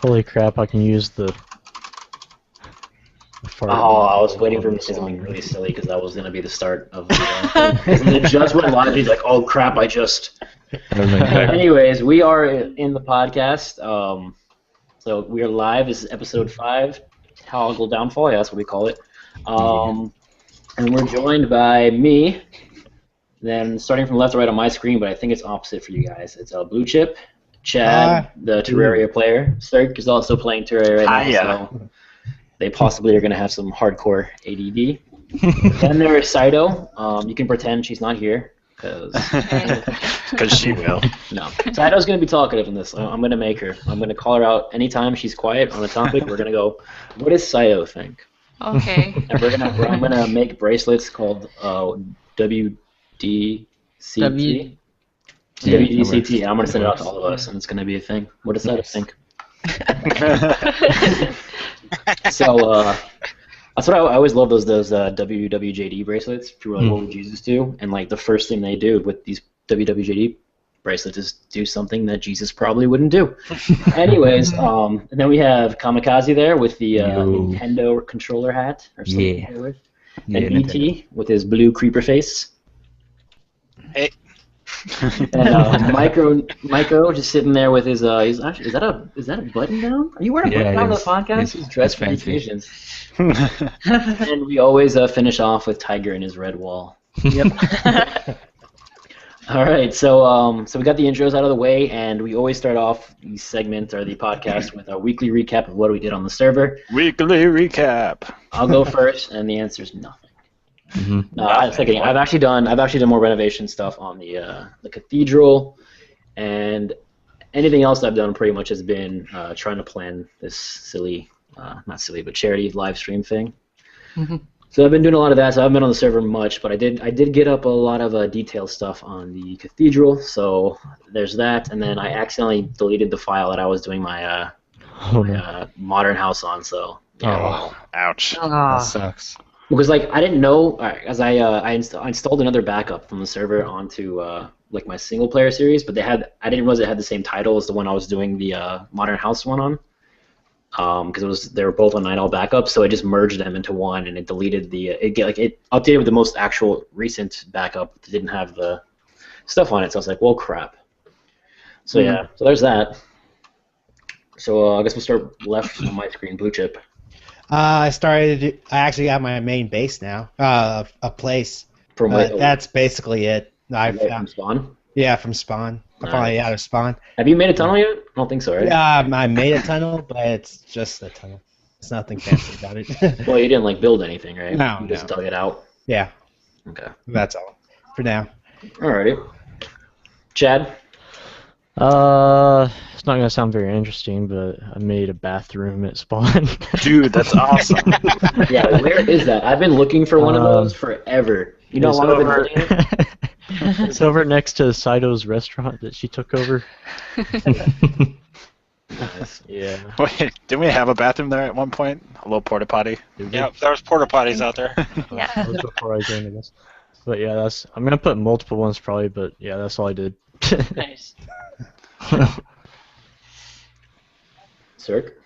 Holy crap! I can use the fart. Oh, I was waiting for him to say something really silly because that was going to be the start of the and it just went live. He's like, oh, crap, I just... Anyways, we are in the podcast. So we are live. This is episode 5, ToggleDownfall. Yeah, that's what we call it. And we're joined by me. Then starting from left to right on my screen, but I think it's opposite for you guys. It's Blue Chip, Chad, the Terraria player. Cirque is also playing Terraria right now, so they possibly are going to have some hardcore ADD. Then there's Saito. You can pretend she's not here, because she will. No. Saito's going to be talkative in this. I'm going to make her. I'm going to call her out anytime she's quiet on a topic. We're going to go, what does Saito think? Okay. And I'm going to make bracelets called WDCT. WDCT. And I'm going to send it out to all of us, and it's going to be a thing. What does Saito think? So that's what I always love, those WWJD bracelets. People are like, what would Jesus do? And like the first thing they do with these WWJD bracelets is do something that Jesus probably wouldn't do. Anyways, and then we have Kamikaze there with the Nintendo controller hat or something. Yeah. And BT with his blue creeper face. Hey. And Micro just sitting there with his is that a button down? Are you wearing a button down on the podcast? He's dressed for occasions. And we always finish off with Tiger and his red wall. Yep. All right, so we got the intros out of the way, and we always start off the segment or the podcast with a weekly recap of what we did on the server. Weekly recap. I'll go first, and the answer is nothing. Mm-hmm. I've actually done more renovation stuff on the cathedral, and anything else I've done pretty much has been trying to plan this silly, not silly, but charity live stream thing. Mm-hmm. So I've been doing a lot of that. So I haven't been on the server much, but I did get up a lot of detailed stuff on the cathedral. So there's that, and then I accidentally deleted the file that I was doing my modern house on. So yeah. Oh, ouch. That sucks. Because like I didn't know, as I installed another backup from the server onto like my single player series, but I didn't realize it had the same title as the one I was doing the modern house one on, because they were both on NightOwl backup, so I just merged them into one, and it deleted it updated with the most actual recent backup that didn't have the stuff on it. So I was like, well, crap. So yeah, so there's that. So I guess we'll start left on my screen, Blue Chip. I actually got my main base now. A place. That's basically it. From Spawn? Yeah, from Spawn. I'm finally out of Spawn. Have you made a tunnel yet? I don't think so, right? Yeah, I made a tunnel, but it's just a tunnel. It's nothing fancy about it. Well, you didn't build anything, right? No. You just dug it out? Yeah. Okay. That's all. For now. Alrighty. Chad? It's not gonna sound very interesting, but I made a bathroom at Spawn. Dude, that's awesome. Yeah, where is that? I've been looking for one of those forever. You know how long I've been building it? It's over next to Saito's restaurant that she took over. Nice. Yeah. Wait, didn't we have a bathroom there at one point? A little porta potty? Yeah, there was porta potties out there. Yeah. That was before I joined, I guess. But yeah, I'm gonna put multiple ones probably, but yeah, that's all I did. Nice. Cirque?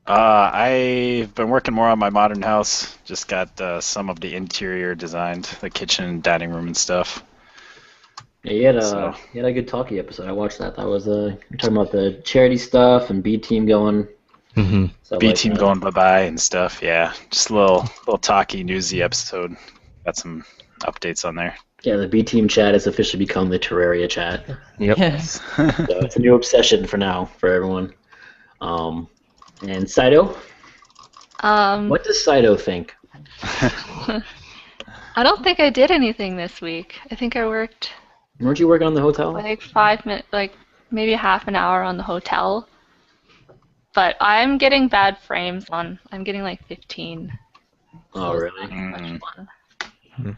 I've been working more on my modern house. Just got some of the interior designed, the kitchen, dining room, and stuff. Yeah, you had a good talkie episode. I watched that. That was you're talking about the charity stuff and B team going. Mm-hmm. B team going bye-bye and stuff. Yeah, just a little talky newsy episode. Got some updates on there. Yeah, the B team chat has officially become the Terraria chat. Yep. Yes. So it's a new obsession for now for everyone. And Saito? What does Saito think? I don't think I did anything this week. I think I worked Weren't you working on the hotel? like 5 minutes, like maybe half an hour on the hotel. But I'm getting bad frames on. I'm getting like 15. Oh, really? Much fun.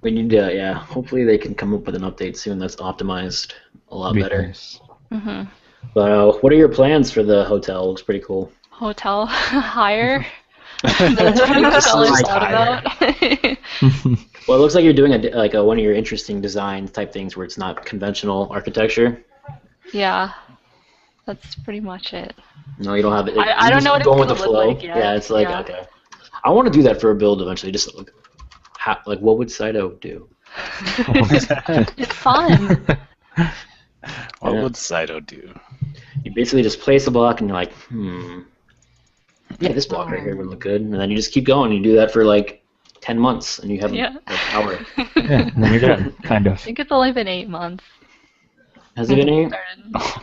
We need to, yeah. Hopefully they can come up with an update soon that's optimized a lot better. Nice. Mm-hmm. But what are your plans for the hotel? Looks pretty cool. Hotel hire. That's what I'm selling about. Well, it looks like you're doing one of your interesting design type things where it's not conventional architecture. Yeah. That's pretty much it. No, you don't have it. I don't know what it's going with gonna the look flow. like yet. Yeah, it's like okay. I want to do that for a build eventually. Just like what would Saito do? It's fun. What would Saito do? You basically just place a block and you're like, yeah, this block right here would look good, and then you just keep going. You do that for like 10 months, and you have like, power. Yeah, and then you're done, kind I of. think it's only been 8 months. Has it been 8?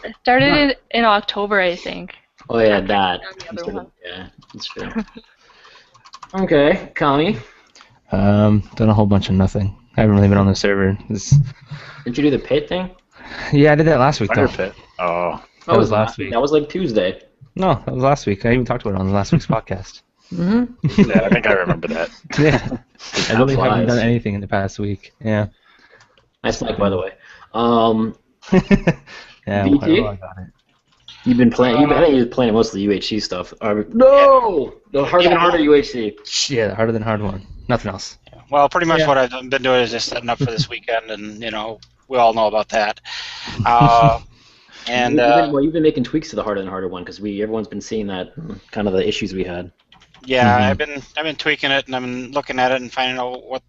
It started in October, I think. Oh yeah, that. The other one. Yeah, that's true. Okay, Kami. Done a whole bunch of nothing. I haven't really been on the server. Didn't you do the pit thing? Yeah, I did that last week though. Fire pit. Oh. That was last week. That was like Tuesday. No, that was last week. I even talked about it on last week's podcast. Mm-hmm. Yeah, I think I remember that. Yeah. I really haven't done anything in the past week. Yeah. Nice mic, by the way. Yeah, BT? well, I got it. You've been playing. I think you've been playing most of the UHC stuff. No, the harder than harder UHC. Yeah, the harder than hard one. Nothing else. Well, pretty much what I've been doing is just setting up for this weekend, and we all know about that. And you've been making tweaks to the harder than harder one because everyone's been seeing that kind of the issues we had. yeah, I've been tweaking it, and I've been looking at it and finding out what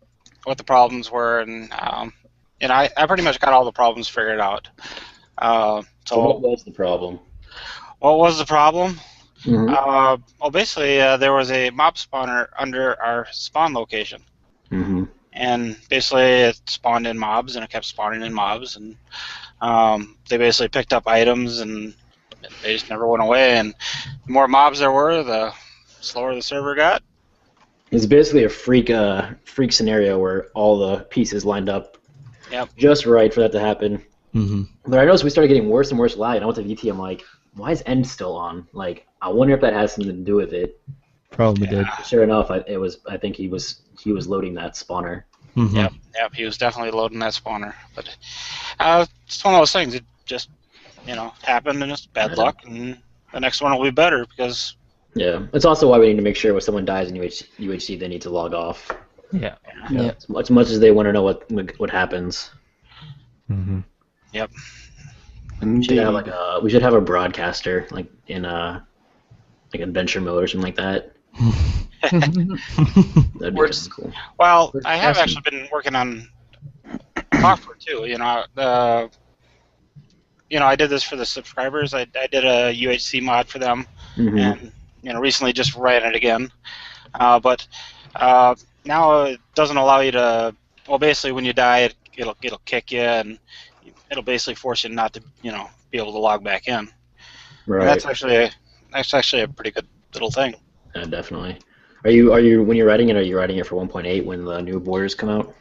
the problems were, and I pretty much got all the problems figured out. So what was the problem? What was the problem? Mm-hmm. Well, basically, there was a mob spawner under our spawn location. Mm-hmm. And basically, it spawned in mobs, and it kept spawning in mobs, and they basically picked up items, and they just never went away. And the more mobs there were, the slower the server got. It's basically a freak scenario where all the pieces lined up just right for that to happen. Mm-hmm. But I noticed we started getting worse and worse lag, and I went to VT, I'm like, why is end still on? Like, I wonder if that has something to do with it. Probably did. Sure enough, I think he was loading that spawner. Mm-hmm. Yep, he was definitely loading that spawner. But it's one of those things. It just, happened, and it's bad luck, and the next one will be better because. Yeah, it's also why we need to make sure when someone dies in UHC, they need to log off. Yeah. As much as they want to know what happens. Mm-hmm. Yep. We should have a broadcaster like in like adventure mode or something like that. That'd be cool. Well, I have actually been working on software too. I did this for the subscribers. I did a UHC mod for them, and recently just ran it again. But now it doesn't allow you to. Well, basically, when you die, it'll kick you, and it'll basically force you not to be able to log back in. Right. And that's actually a pretty good little thing. Yeah, definitely. Are you when you're writing it? Are you writing it for 1.8 when the new borders come out?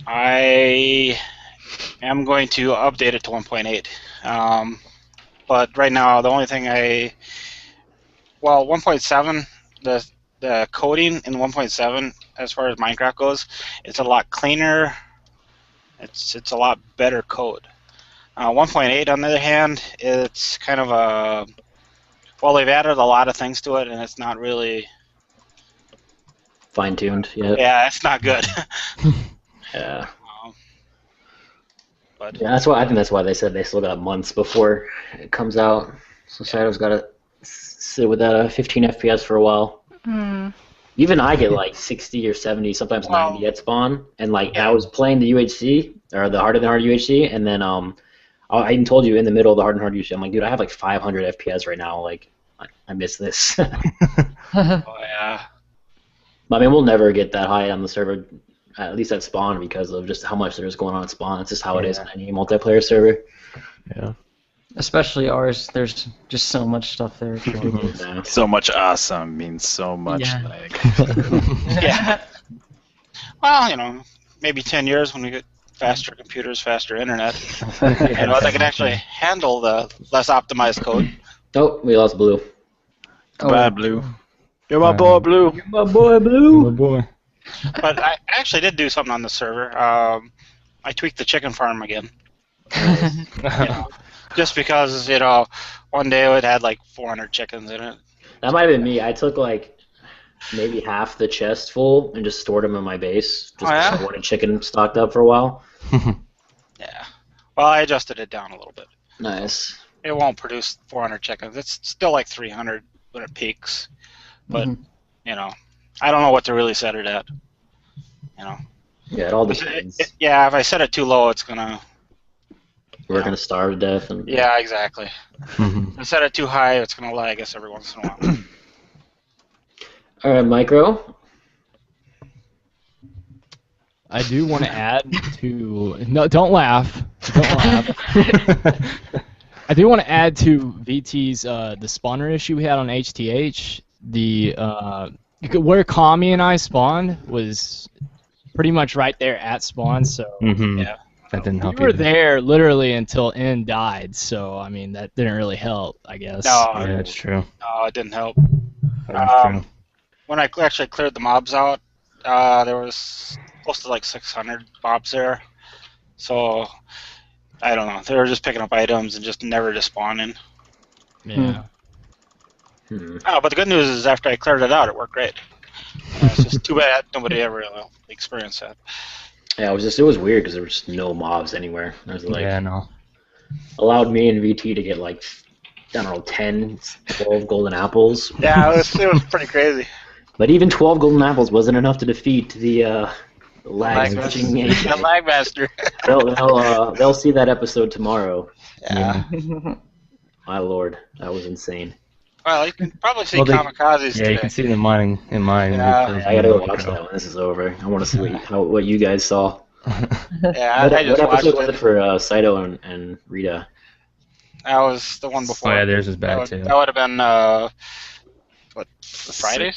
I am going to update it to 1.8. But right now, the only thing 1.7, the coding in 1.7 as far as Minecraft goes, it's a lot cleaner. It's a lot better code. 1.8, on the other hand, it's kind of they've added a lot of things to it, and it's not really fine-tuned yet. Yeah, it's not good. Yeah. But yeah, I think that's why they said they still got months before it comes out. So Shadow's got to sit with that 15 FPS for a while. Mm. Even I get like 60 or 70, sometimes 90 at spawn, and I was playing the UHC or the harder than hard UHC, and then I even told you in the middle of the hard and hard UHC, I'm like, dude, I have like 500 FPS right now. Like, I miss this. oh yeah. I mean, we'll never get that high on the server, at least at spawn, because of just how much there's going on at spawn. It's just how it is on any multiplayer server. Yeah. Especially ours, there's just so much stuff there. Yeah. So much awesome means so much lag. Yeah. Well, maybe 10 years when we get faster computers, faster internet, they can actually handle the less optimized code. Oh, we lost Blue. Bye, Blue. You're my boy, Blue. You're my boy, Blue. Oh boy. But I actually did do something on the server. I tweaked the chicken farm again. Just because, one day it had like 400 chickens in it. That might have been me. I took like maybe half the chest full and just stored them in my base. Just because I wanted chicken stocked up for a while. Yeah. Well, I adjusted it down a little bit. Nice. it won't produce 400 chickens. It's still like 300 when it peaks. But you know, I don't know what to really set it at. You know. Yeah, it all depends. Yeah, if I set it too low, it's gonna. We're gonna starve to death. And yeah, exactly. If I set it too high, it's gonna lag us every once in a while. All right, Micro. I do want to add to don't laugh. I do want to add to VT's the spawner issue we had on HTH. Where Kami and I spawned was pretty much right there at spawn, so yeah, that didn't help. We were there literally until N died, so I mean that didn't really help, I guess. No, yeah, that's true. No, it didn't help. That's true. When I actually cleared the mobs out, there was close to like 600 mobs there. So, I don't know. They were just picking up items and just never despawning. Yeah. Oh, but the good news is after I cleared it out, it worked great. It's just too bad nobody ever experienced that. Yeah, it was weird because there was just no mobs anywhere. It was like, yeah, no. Allowed me and VT to get like, I don't know, 10, 12 golden apples. Yeah, it was pretty crazy. But even 12 golden apples wasn't enough to defeat the lag switching. The lag master. They'll see that episode tomorrow. Yeah. My lord, that was insane. Well, you can probably see kamikazes today. Yeah, you can see it in mine. Yeah. I gotta go watch that when this is over. I want to see what you guys saw. Yeah, what I just episode watched was it for Saito and Rita? That was the one before. Oh yeah, theirs was bad too. That would have been what, Friday?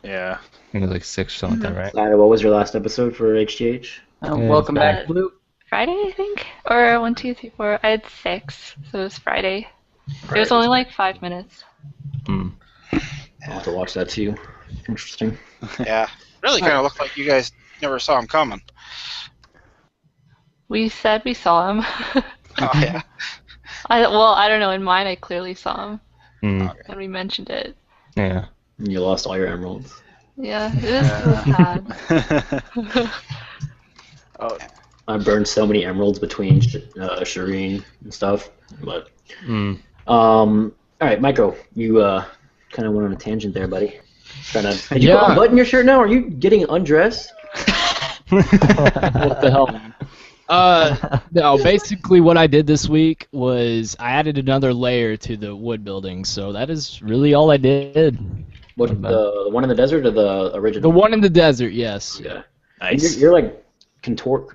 Yeah. I think it was like 6 or something like that, right? Saito, what was your last episode for HGH? Welcome back, Blue. Friday, I think, or 1, 2, 3, 4. I had 6, so it was Friday. It was only like 5 minutes. I'll have to watch that too. Interesting. Yeah, really kind of looked like you guys never saw him coming. We said we saw him. Oh yeah. I don't know. In mine, I clearly saw him, and we mentioned it. Yeah. And you lost all your emeralds. Yeah, it was sad. Oh. I burned so many emeralds between Shireen and stuff, but all right, Michael, you kind of went on a tangent there, buddy. Did you unbutton your shirt now? Are you getting undressed? What the hell, man? No, basically what I did this week was I added another layer to the wood building, so that is really all I did. What, the one in the desert or the original? The one in the desert, yes. Yeah. Nice. You're like contorting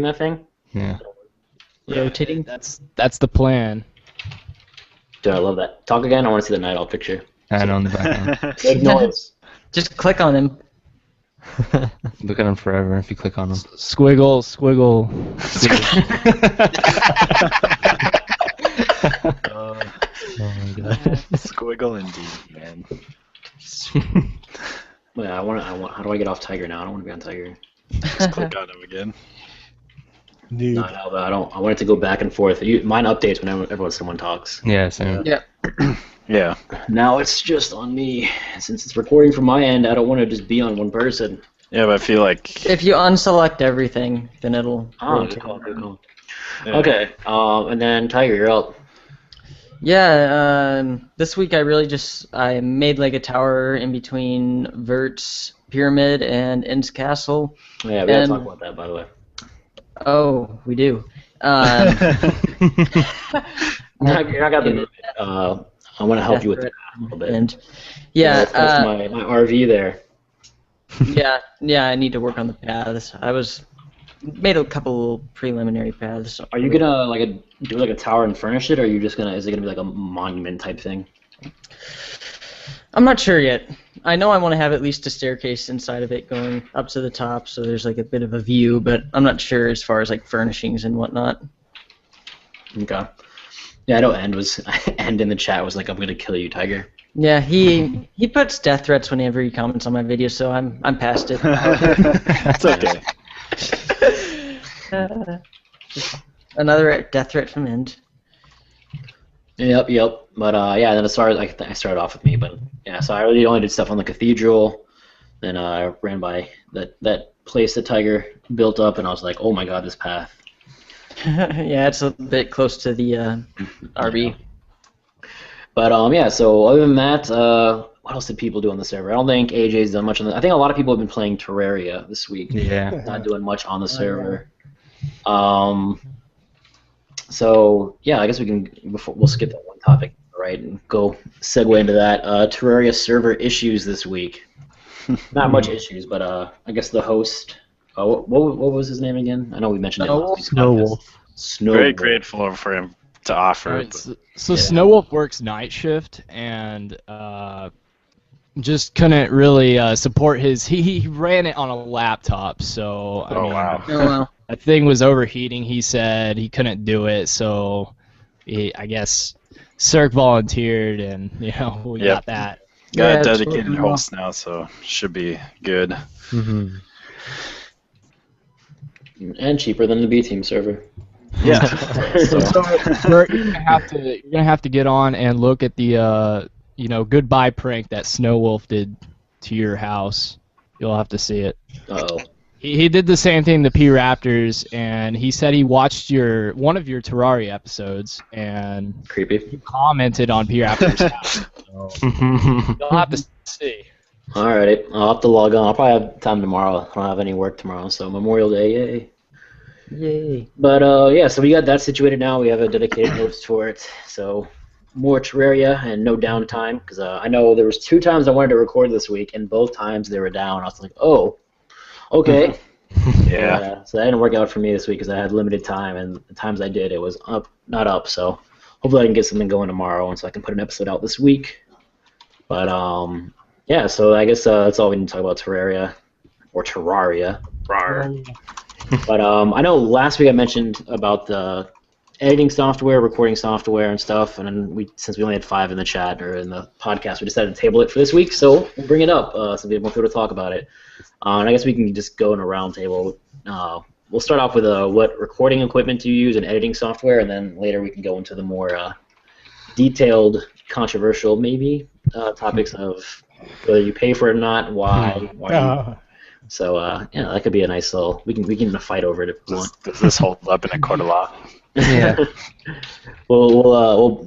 that thing? Yeah. Rotating. That's the plan. Dude, I love that. Talk again. I want to see the NightOwl picture. I know in the background. Make noise. Just click on him. Look at them forever if you click on them. Squiggle. Oh my god. Squiggle indeed, man. Yeah, how do I get off Tiger now? I don't want to be on Tiger. Just click on him again. No, but I want it to go back and forth. Mine updates whenever someone talks. Yeah, same. Yeah. Yeah. Now it's just on me. Since it's recording from my end, I don't want to just be on one person. Yeah, but I feel like... If you unselect everything, then it'll rotate. Good call. Yeah. Okay, and then Tiger, you're up. Yeah, this week I made like a tower in between Vert's Pyramid and End's Castle. Yeah, we gotta talk about that, by the way. Oh, we do. You're not gonna be, I want to help you with that a little bit. And yeah, that's my RV there. yeah, I need to work on the paths. Made a couple preliminary paths. Are you gonna do like a tower and furnish it, or are you just is it gonna be like a monument type thing? I'm not sure yet. I know I want to have at least a staircase inside of it going up to the top, so there's like a bit of a view, but I'm not sure as far as like furnishings and whatnot. Okay. Yeah, I know End in the chat was like, "I'm gonna kill you, Tiger." Yeah, he puts death threats whenever he comments on my videos, so I'm past it. That's okay. Another death threat from End. Yep. But yeah, then as far as I started off with me, but yeah, so I really only did stuff on the cathedral. Then I ran by that place that Tiger built up, and I was like, oh my god, this path. Yeah, it's a bit close to the RB. But yeah. So other than that, what else did people do on the server? I don't think AJ's done much on the. I think a lot of people have been playing Terraria this week. Yeah. Not doing much on the server. So yeah, I guess we can. We'll skip that one topic, right, and go segue into that. Terraria server issues this week. Not much issues, but I guess the host. What was his name again? I know we mentioned it last week. Snowwolf. Very grateful for him to offer. Right, so Snowwolf works night shift and just couldn't really support his. He ran it on a laptop, so I mean, Wow. Oh, wow. that thing was overheating. He said he couldn't do it, so I guess Cirque volunteered, and we got that. Got Yeah, a it's dedicated working host now, so should be good. Mm-hmm. And cheaper than the B Team server. Yeah. So you're gonna have to get on and look at the goodbye prank that Snowwolf did to your house. You'll have to see it. Uh-oh. He did the same thing to P Raptors, and he said he watched one of your Terraria episodes and Creepy. he commented on P Raptors' house. So you'll have to see. Alrighty, I'll have to log on. I'll probably have time tomorrow. I don't have any work tomorrow, so Memorial Day, yay. Yay. But yeah, so we got that situated now. We have a dedicated host for it. So more Terraria and no downtime, because I know there was 2 times I wanted to record this week, and both times they were down. I was like, oh, okay. Yeah. So that didn't work out for me this week because I had limited time, and the times I did, it was not up. So hopefully I can get something going tomorrow, and so I can put an episode out this week. But yeah, so I guess that's all we need to talk about Terraria, or Terraria. But I know last week I mentioned about the editing software, recording software, and stuff, and then since we only had 5 in the chat or in the podcast, we decided to table it for this week, so we'll bring it up so we have more people to talk about it. And I guess we can just go in a round table. We'll start off with what recording equipment do you use and editing software, and then later we can go into the more detailed, controversial maybe topics of whether you pay for it or not, why. So yeah, that could be a nice little. We can fight over it if we want. Does this hold up in a court of law? Yeah. we'll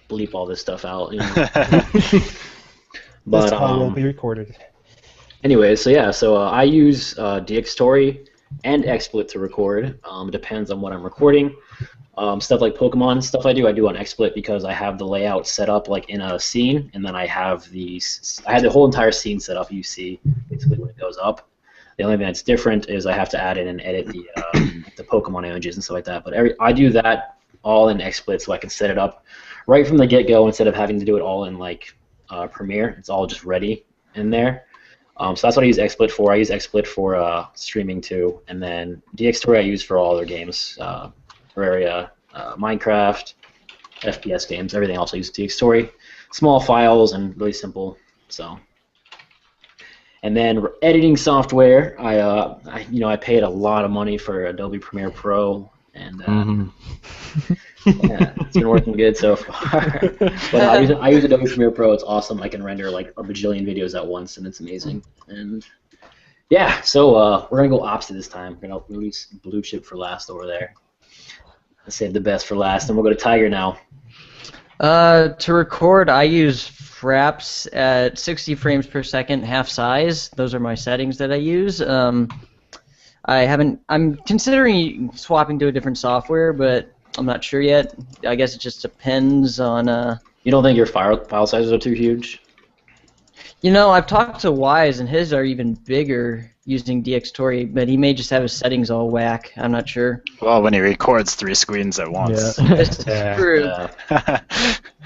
bleep all this stuff out. But This call will be recorded. anyway, so yeah, so I use DxTory and XSplit to record. It depends on what I'm recording. Stuff like Pokemon stuff I do on XSplit because I have the layout set up like in a scene, and then I have the whole entire scene set up. You see basically when it goes up. The only thing that's different is I have to add in and edit the Pokemon images and stuff like that. But I do that all in XSplit, so I can set it up right from the get-go instead of having to do it all in like Premiere. It's all just ready in there. So that's what I use XSplit for. I use XSplit for streaming too, and then DxTory I use for all other games. Terraria, Minecraft, FPS games, everything else I use DxTory. Small files and really simple. So, and then editing software, I paid a lot of money for Adobe Premiere Pro, and yeah, it's been working good so far. But I use Adobe Premiere Pro. It's awesome. I can render like a bajillion videos at once, and it's amazing. And yeah, so we're gonna go opposite this time. We're gonna release Blue Chip for last over there. Let's save the best for last, and we'll go to Tiger now. To record, I use Fraps at 60 frames per second, half size. Those are my settings that I use. I'm considering swapping to a different software, but I'm not sure yet. I guess it just depends on. You don't think your file sizes are too huge? I've talked to Wise, and his are even bigger using DxTory, but he may just have his settings all whack. I'm not sure. Well, when he records 3 screens at once. Yeah. That's true.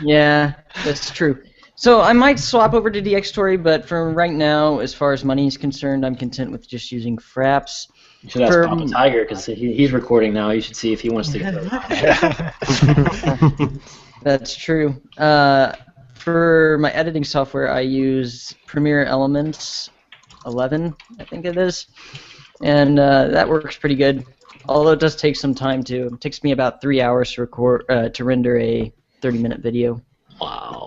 Yeah, that's true. So I might swap over to DxTory, but for right now, as far as money is concerned, I'm content with just using Fraps. You should ask Papa Tiger because he's recording now. You should see if he wants to get that. That's true. For my editing software, I use Premiere Elements 11, I think it is, and that works pretty good. Although it does take some time too. It takes me about 3 hours to render a 30-minute video. Wow.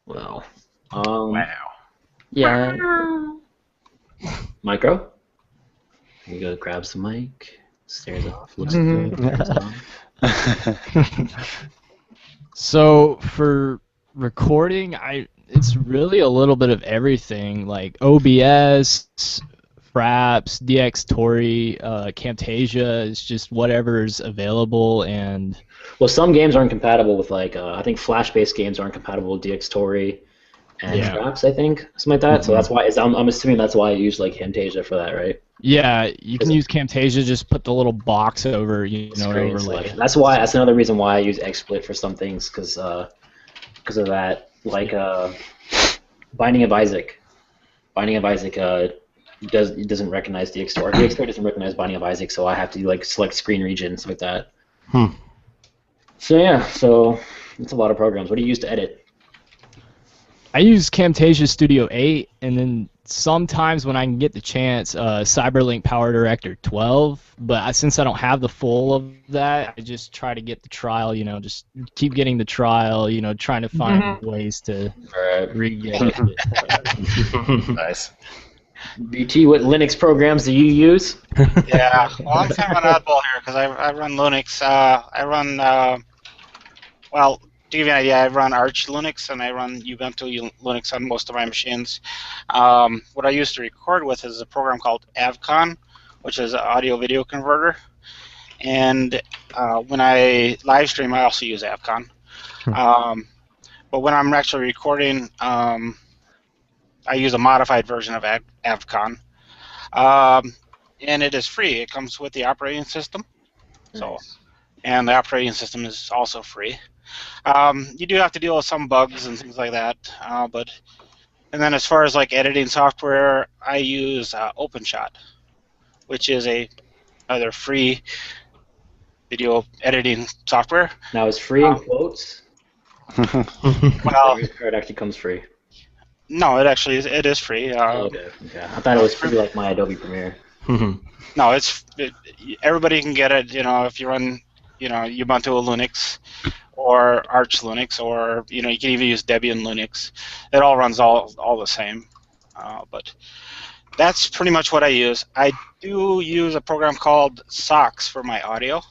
Wow. Wow. Yeah. Micro? You gotta grab some mic. Stares off. Looks at So for recording, it's really a little bit of everything, like OBS, Fraps, DxTory, Camtasia. It's just whatever's available. And well, some games aren't compatible with like I think Flash-based games aren't compatible with DxTory and Fraps, I think, something like that. So that's why I'm assuming that's why I use like Camtasia for that, right? Yeah, you can use Camtasia. Just put the little box over, Screen overlay. selection. That's another reason why I use XSplit for some things, because of that. Like Binding of Isaac. Binding of Isaac doesn't recognize DxTory. DxTory doesn't recognize Binding of Isaac, so I have to like select screen regions like that. So yeah, so it's a lot of programs. What do you use to edit? I use Camtasia Studio 8, and then sometimes when I can get the chance, CyberLink Power Director 12. But since I don't have the full of that, I just try to get the trial. Just keep getting the trial. Trying to find ways to re-get it. Nice. BT, what Linux programs do you use? Yeah, well, I'm kind of an oddball here because I run Linux. I run well. To give you an idea, I run Arch Linux and I run Ubuntu Linux on most of my machines. What I used to record with is a program called Avcon, which is an audio-video converter. And when I live stream, I also use Avcon. But when I'm actually recording, I use a modified version of Avcon. And it is free. It comes with the operating system. And the operating system is also free. You do have to deal with some bugs and things like that, and then as far as like editing software, I use OpenShot, which is another free video editing software. Now, is free in quotes? Well, or it actually comes free. No, it is free. Okay. I thought it was free like my Adobe Premiere. No, everybody can get it. If you run, Ubuntu Linux, or Arch Linux, or you can even use Debian Linux. It all runs all the same. But that's pretty much what I use. I do use a program called Sox for my audio,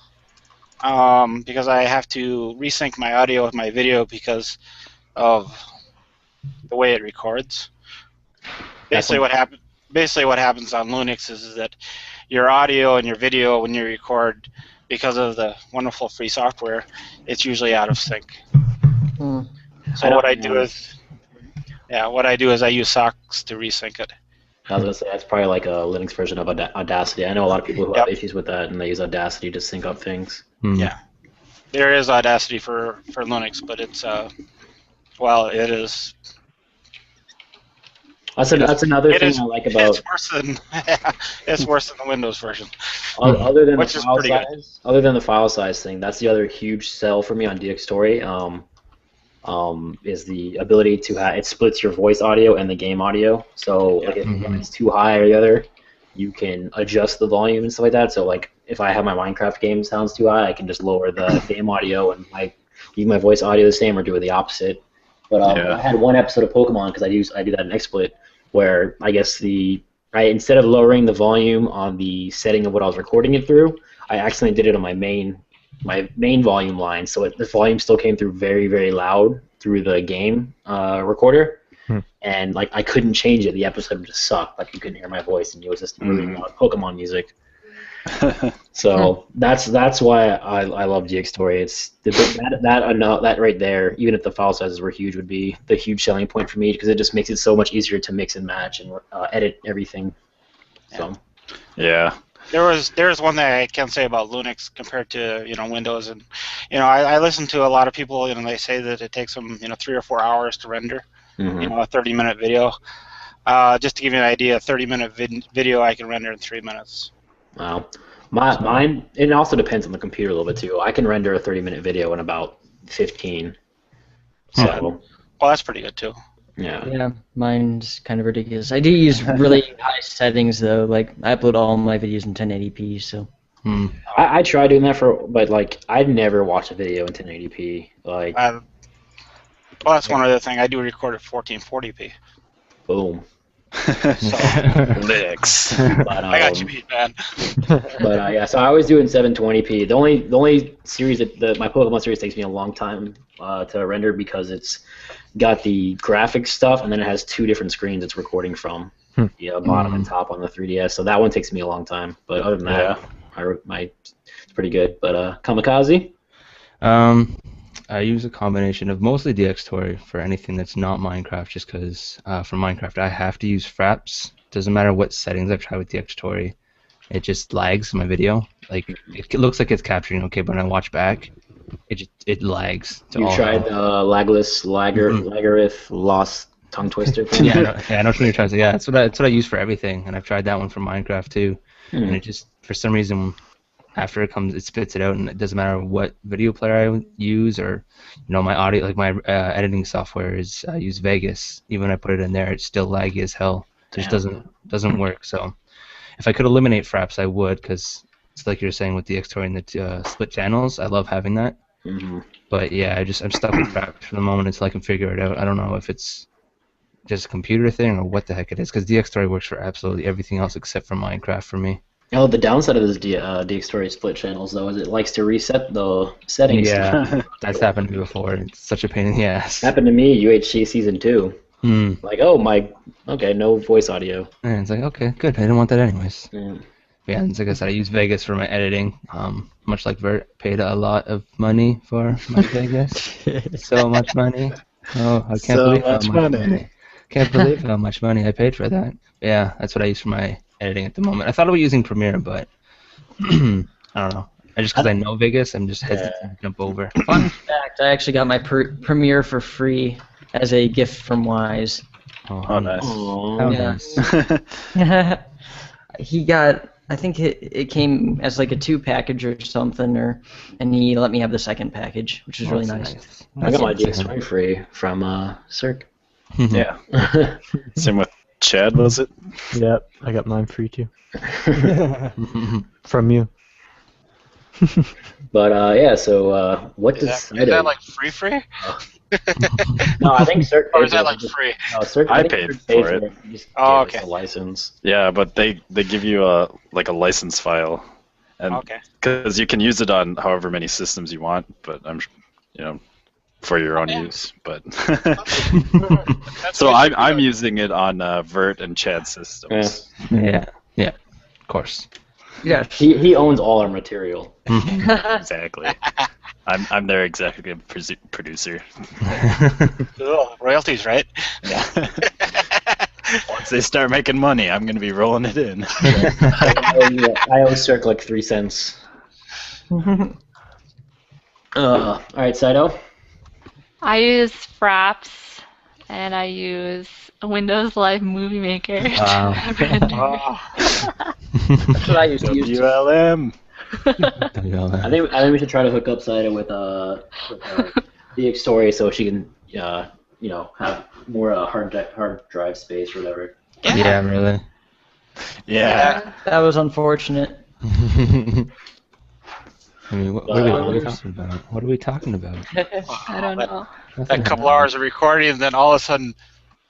because I have to resync my audio with my video because of the way it records. Basically, what happens on Linux is that your audio and your video, when you record, because of the wonderful free software, it's usually out of sync. So what I do is I use Sox to resync it. I was gonna say that's probably like a Linux version of Audacity. I know a lot of people who have issues with that, and they use Audacity to sync up things. Yeah, there is Audacity for Linux, but it's it is. That's another thing I like about. It's worse than the Windows version. Other than the file size thing, that's the other huge sell for me on DxTory. Is the ability to it splits your voice audio and the game audio. So like if it's too high or the other, you can adjust the volume and stuff like that. So like if I have my Minecraft game sounds too high, I can just lower the game audio and keep my voice audio the same or do it the opposite. But I had one episode of Pokemon because I do that in XSplit, where I guess instead of lowering the volume on the setting of what I was recording it through, I accidentally did it on my main volume line, so the volume still came through very, very loud through the game recorder, and like I couldn't change it. The episode just sucked. Like you couldn't hear my voice, and it was just really loud Pokemon music. So that's why I love DxTory. It's that right there. Even if the file sizes were huge, would be the huge selling point for me because it just makes it so much easier to mix and match and edit everything. So yeah. There's one thing I can say about Linux compared to Windows, and I listen to a lot of people, they say that it takes them 3 or 4 hours to render a 30-minute video. Just to give you an idea, a 30-minute video I can render in 3 minutes. Wow. Mine, it also depends on the computer a little bit too. I can render a 30-minute video in about 15. So, well, that's pretty good too. Yeah, mine's kind of ridiculous. I do use really high settings though. Like I upload all my videos in 1080p, so. I try doing that but like I'd never watch a video in 1080p. Like. Well, that's one other thing. I do record at 1440p. Boom. Licks. But, I got you beat, man. But yeah, so I always do it in 720p. The only series that my Pokemon series takes me a long time to render because it's got the graphics stuff and then it has 2 different screens it's recording from, bottom and top on the 3DS. So that one takes me a long time. But other than that, it's pretty good. But Kamikaze. I use a combination of mostly DxTory for anything that's not Minecraft, just because for Minecraft I have to use fraps. Doesn't matter what settings I've tried with DxTory, it just lags my video. Like it looks like it's capturing okay, but when I watch back, it lags. You tried lagless, lagarith, lost tongue twister thing? Yeah, I know what you're trying to say. Yeah, that's what I use for everything, and I've tried that one for Minecraft too. And it just for some reason, after it comes, it spits it out, and it doesn't matter what video player I use or my audio, like my editing software is I use Vegas. Even when I put it in there, it's still laggy as hell. It just doesn't work. So if I could eliminate fraps, I would, because it's like you're saying with the DxTory and the split channels. I love having that. But yeah, I'm stuck with fraps for the moment until I can figure it out. I don't know if it's just a computer thing or what the heck it is, because DxTory works for absolutely everything else except for Minecraft for me. Oh, the downside of this DxTory split channels, though, is it likes to reset the settings. Yeah, that's happened to me before. It's such a pain in the ass. Happened to me, UHC Season 2. Like, okay, no voice audio. And it's like, okay, good. I didn't want that anyways. Yeah, and like I said, I use Vegas for my editing. Much like Vert, paid a lot of money for my Vegas. So much money. Oh, I can't believe how much money. Can't believe how much money I paid for that. Yeah, that's what I use for my editing at the moment. I thought about using Premiere, but I don't know. Because I know Vegas, I'm just hesitant to jump over. Fun fact, I actually got my Premiere for free as a gift from Wise. Oh, nice. How nice. He got, I think it came as like a 2 package or something, and he let me have the second package, which is really nice. I got my DxTory free from Cirque. Yeah. Same with Chad, was it? Yep, I got mine free too. From you. But yeah, so what does is that like free? No, I think Cirque. Or is that like free? No, Cirque. I paid for it. Oh, okay. A license. Yeah, but they give you a license file, and because you can use it on however many systems you want, but I'm for your own use. But so I'm using it on Vert and Chad's systems. Yeah, of course. Yeah, he owns all our material. Exactly. I'm their executive producer. Oh, royalties, right? Yeah. Once they start making money, I'm gonna be rolling it in. I owe Cirque like 3 cents. All right, Saito. I use Fraps, and I use Windows Live Movie Maker. Wow. That's what I used to use. WLM. I think we should try to hook up Saito with DxTory so she can have more hard drive space or whatever. Yeah, really. Yeah. That was unfortunate. I mean, what are we talking about? What are we talking about? I don't know. That couple hours of recording, and then all of a sudden.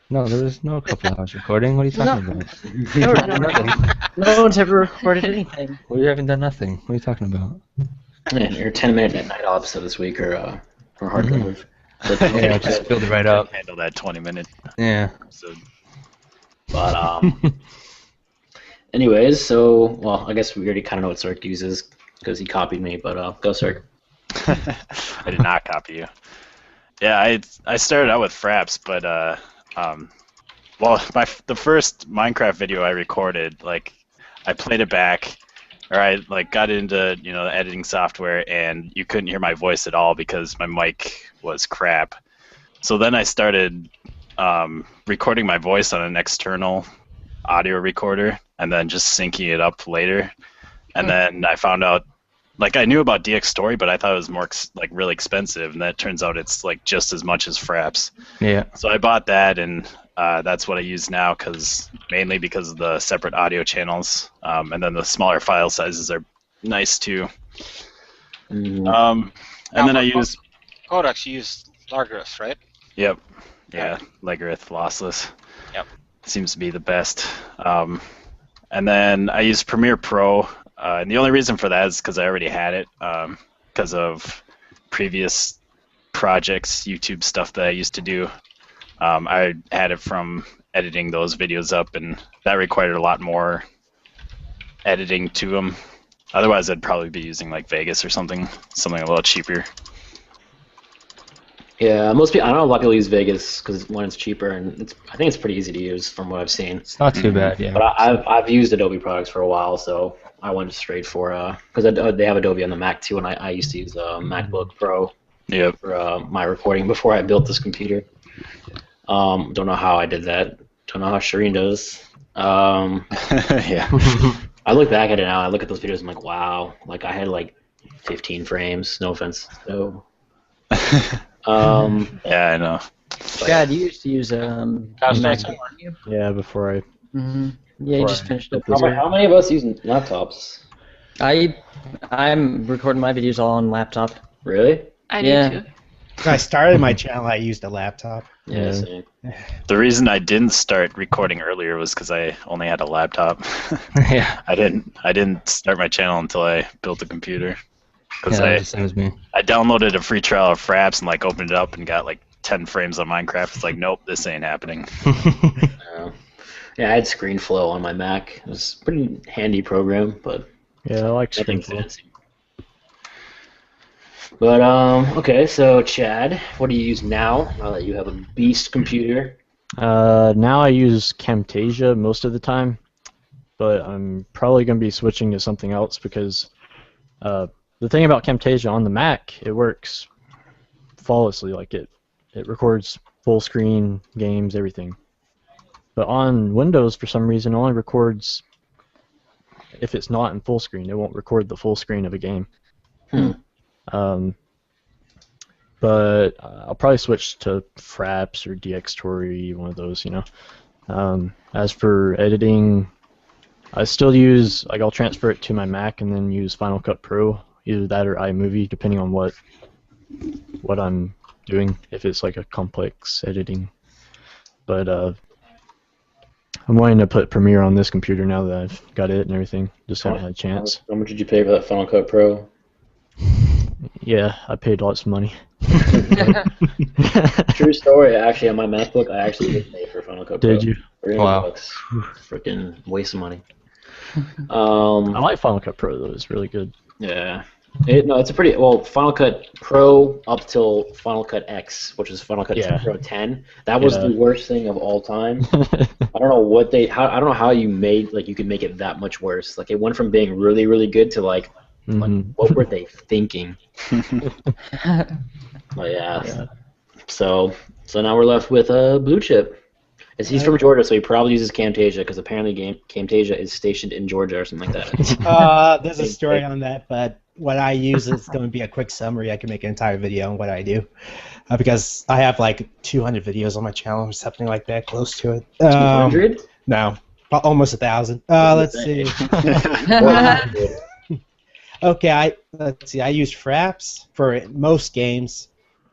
No, there was no couple hours recording. What are you talking about? Nothing. No one's ever recorded anything. We haven't done nothing. What are you talking about? And your 10-minute NightOwl episode this week or hard drive. Yeah, just build it right up. Handle that 20-minute. Yeah. episode. But anyways, so I guess we already kind of know what Cirque uses because he copied me. But go Cirque. I did not copy you. Yeah, I started out with Fraps, but the first Minecraft video I recorded, I played it back, or I got into the editing software, and you couldn't hear my voice at all because my mic was crap. So then I started recording my voice on an external audio recorder, and then just syncing it up later. And then I found out. I knew about DxTory, but I thought it was more really expensive, and that turns out it's just as much as Fraps. Yeah. So I bought that, and that's what I use now, mainly because of the separate audio channels, and then the smaller file sizes are nice too. And then I use codecs. You use Largarith, right? Yep. Yeah, Lagarith lossless. Yep. seems to be the best. And then I use Premiere Pro, and the only reason for that is because I already had it because of previous projects, YouTube stuff that I used to do. I had it from editing those videos up, and that required a lot more editing to them. Otherwise, I'd probably be using like Vegas or something a little cheaper. Yeah, most people, I don't know, a lot of people use Vegas because one, it's cheaper, and I think it's pretty easy to use from what I've seen. It's not too bad, yeah. But I've used Adobe products for a while, so I went straight for because they have Adobe on the Mac too, and I used to use MacBook Pro for my recording before I built this computer. Don't know how I did that. Don't know how Shireen does. Yeah. I look back at it now. I look at those videos. I'm like, wow. Like I had like 15 frames. No offense. So. Yeah, I know. Chad, you used to use Mac. Yeah, before I. Mm-hmm. Yeah, you just finished up. How many of us use laptops? I'm recording my videos all on laptop. Really? I do too. When I started my channel, I used a laptop. Yeah. Same. The reason I didn't start recording earlier was because I only had a laptop. Yeah. I didn't start my channel until I built a computer. Because the same as me. I downloaded a free trial of Fraps and like opened it up and got like 10 frames on Minecraft. It's like, nope, this ain't happening. Yeah, I had ScreenFlow on my Mac. It was a pretty handy program, but yeah, I like nothing ScreenFlow. fancy. But okay, so Chad, what do you use now that you have a beast computer? Now I use Camtasia most of the time, but I'm probably going to be switching to something else because the thing about Camtasia on the Mac, it works flawlessly. Like it records full screen games, everything. But on Windows, for some reason, it only records if it's not in full screen. It won't record the full screen of a game. But I'll probably switch to Fraps or DxTory, one of those, you know. As for editing, I still use, like, I'll transfer it to my Mac and then use Final Cut Pro, either that or iMovie, depending on what I'm doing, if it's like a complex editing. But I'm wanting to put Premiere on this computer now that I've got it and everything. Just haven't had a chance. How much did you pay for that Final Cut Pro? Yeah, I paid lots of money. True story. Actually, on my MacBook, I actually did pay for Final Cut Pro. Did you? $300. Freaking waste of money. I like Final Cut Pro though. It's really good. Yeah. No, it's a pretty Final Cut Pro up till Final Cut X, which is Final Cut Pro 10. That was the worst thing of all time. I don't know what I don't know how you could make it that much worse. Like it went from being really, really good to like what were they thinking? But yeah. So now we're left with Blue Chip. He's from Georgia, so he probably uses Camtasia because apparently Camtasia is stationed in Georgia or something like that. There's a story on that, but what I use is going to be a quick summary. I can make an entire video on what I do because I have like 200 videos on my channel or something like that, close to it. 200? No, almost 1,000. Let's see. Okay, let's see. I use Fraps for most games.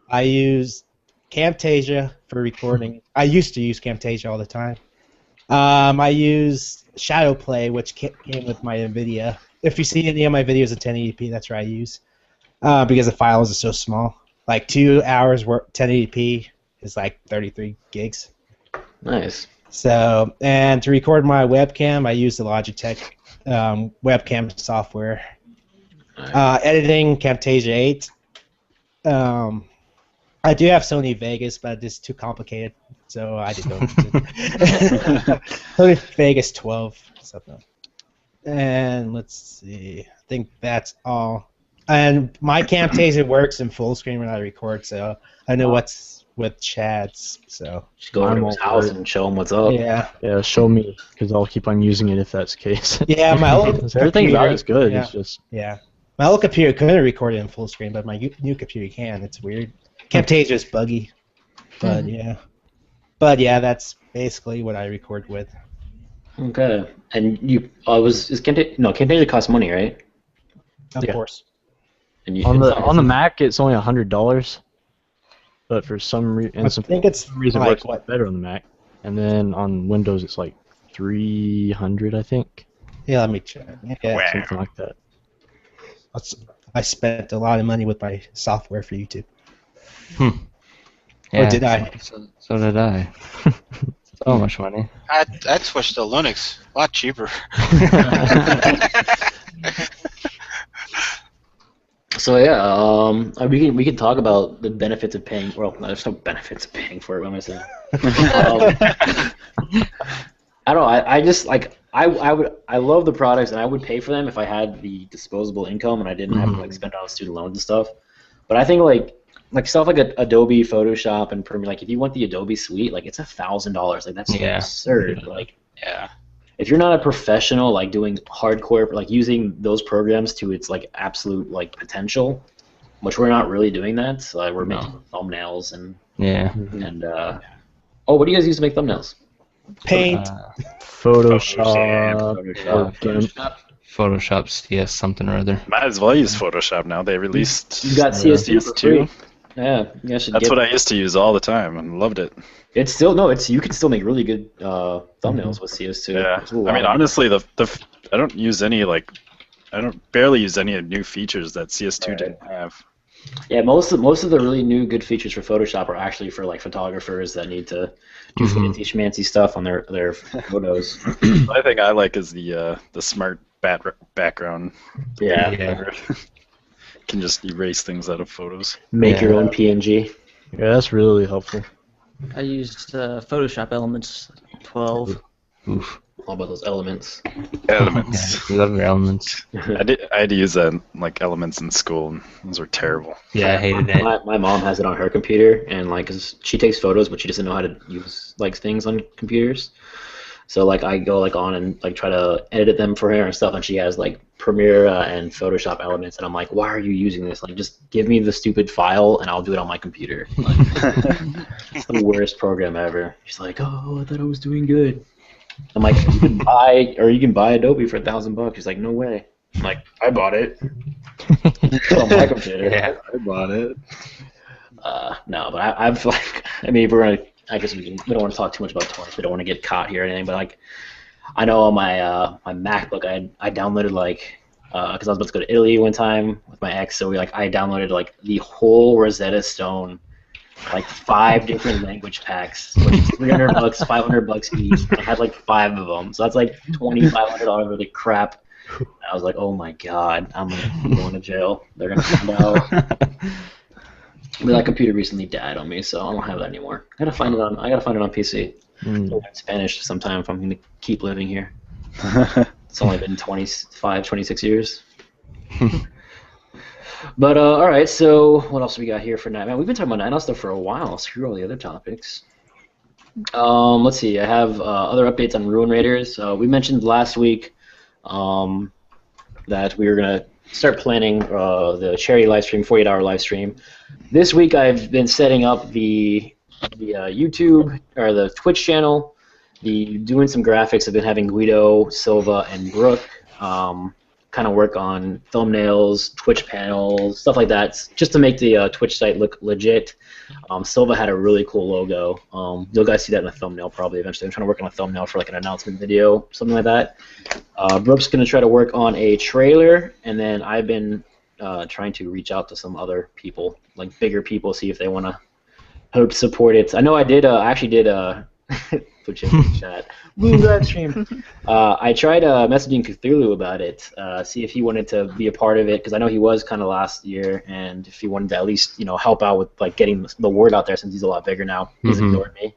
I use Camtasia for recording. I used to use Camtasia all the time. I use Shadowplay, which came with my NVIDIA. If you see any of my videos in 1080p, that's what I use because the files are so small. Like 2 hours work 1080p is like 33 gigs. Nice. So, and to record my webcam, I use the Logitech webcam software. Editing Camtasia 8. I do have Sony Vegas, but it's too complicated, so I just don't use it. Sony Vegas 12, something. And let's see, I think that's all. And my Camtasia works in full screen when I record, so I know what's with Chad's. So just go over to his house and show him what's up. Yeah, show me, because I'll keep on using it if that's the case. Yeah, my old everything about it's good. Yeah. It's just my old computer couldn't record it in full screen, but my new computer can. It's weird. Camtasia is buggy, but yeah, that's basically what I record with. Okay, and you Camtasia costs money, right? Of course. And on the Mac, it's only $100, but for some reason, I think it's it works better on the Mac. and then on Windows it's like 300, I think. Yeah, let me check. Yeah, Wow. Something like that. I spent a lot of money with my software for YouTube. Yeah, did I? So did I. So much money. I'd switch to Linux. A lot cheaper. So yeah, we can talk about the benefits of paying. Well, no, there's no benefits of paying for it. What am I saying? I don't know. I just like I love the products and I would pay for them if I had the disposable income and I didn't have to like spend on student loans and stuff. But I think like stuff like Adobe Photoshop and Premiere, like if you want the Adobe Suite, like it's $1,000. Like that's absurd. Like Yeah. if you're not a professional, like doing hardcore, like using those programs to its like absolute like potential, which we're not really doing that. So we're making thumbnails and what do you guys use to make thumbnails? Paint. Photoshop. Photoshop CS something or other. Might as well use Photoshop now. They released You got CS2 for free. Yeah, you guys should That's get what I used to use all the time and loved it. It's still you can still make really good thumbnails with CS2. Yeah, There's a I mean lot. honestly, I don't use any I don't barely use any new features that CS2 didn't have. Yeah, most of the really new good features for Photoshop are actually for like photographers that need to do fancy schmancy stuff on their photos. The only thing I like is the smart background. Yeah. Can just erase things out of photos. Make your own PNG. Yeah, that's really helpful. I used Photoshop Elements 12. Oof. All about those elements. Elements. You love your elements. I had to use that like elements in school, and those were terrible. Yeah, I hated it. My mom has it on her computer, and like 'cause she takes photos, but she doesn't know how to use like things on computers. So like I go like on and like try to edit them for her and stuff, and she has like Premiere and Photoshop Elements, and I'm like, why are you using this? Like, just give me the stupid file, and I'll do it on my computer. Like, it's the worst program ever. She's like, oh, I thought I was doing good. I'm like, you can buy Adobe for $1,000. She's like, no way. I'm like, I bought it. On my computer. Yeah. I bought it. No, but I've like, I mean, if we're gonna, I guess we don't want to talk too much about toys. We don't want to get caught here or anything. But like, I know on my my MacBook, I downloaded like, because I was about to go to Italy one time with my ex, so I downloaded like the whole Rosetta Stone, like 5 different language packs, which is $300, $500 each. I had like 5 of them, so that's like $2,500 worth of crap. I was like, oh my god, I'm going to jail. They're gonna find out. But that computer recently died on me, so I don't have that anymore. I gotta find it on PC. In Spanish sometime if I'm gonna keep living here. It's only been 26 years. But all right, so what else we got here for NightOwl? We've been talking about NightOwl stuff for a while. Screw all the other topics. Let's see. I have other updates on Ruin Raiders. We mentioned last week that we were gonna start planning the charity live stream, 48-hour live stream. This week I've been setting up the YouTube or the Twitch channel, doing some graphics. I've been having Guido, Silva, and Brooke kind of work on thumbnails, Twitch panels, stuff like that, just to make the Twitch site look legit. Silva had a really cool logo. You'll guys see that in the thumbnail probably eventually. I'm trying to work on a thumbnail for like an announcement video, something like that. Brooke's going to try to work on a trailer, and then I've been trying to reach out to some other people, like bigger people, see if they want to help support it. I know I did. I actually did. Put you in the chat. Woo, live stream. I tried messaging Cthulhu about it, see if he wanted to be a part of it, because I know he was kind of last year, and if he wanted to at least help out with like getting the word out there, since he's a lot bigger now. He's ignored me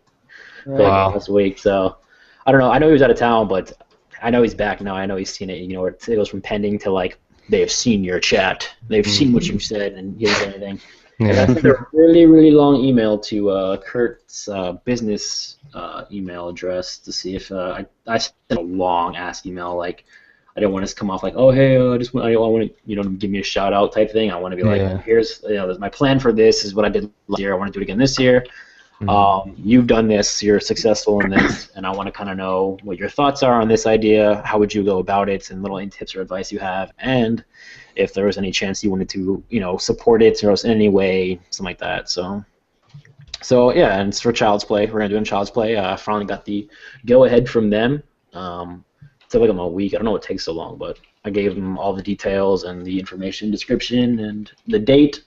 last week, so I don't know. I know he was out of town, but I know he's back now. I know he's seen it. It goes from pending to like they've seen your chat, they've seen what you've said, and he doesn't say anything. And I sent a really, really long email to Kurt's business email address to see if I sent a long ass email. Like, I didn't want to come off like, oh hey, I want to give me a shout out type thing. I want to be like, here's my plan for this is what I did last year. I want to do it again this year. You've done this. You're successful in this, and I want to kind of know what your thoughts are on this idea. How would you go about it, and little tips or advice you have, and if there was any chance you wanted to, support it or else in any way, something like that. So So yeah, and it's for Child's Play. We're gonna do it in Child's Play. I finally got the go-ahead from them. It took like a week. I don't know what takes so long, but I gave them all the details and the information, description, and the date,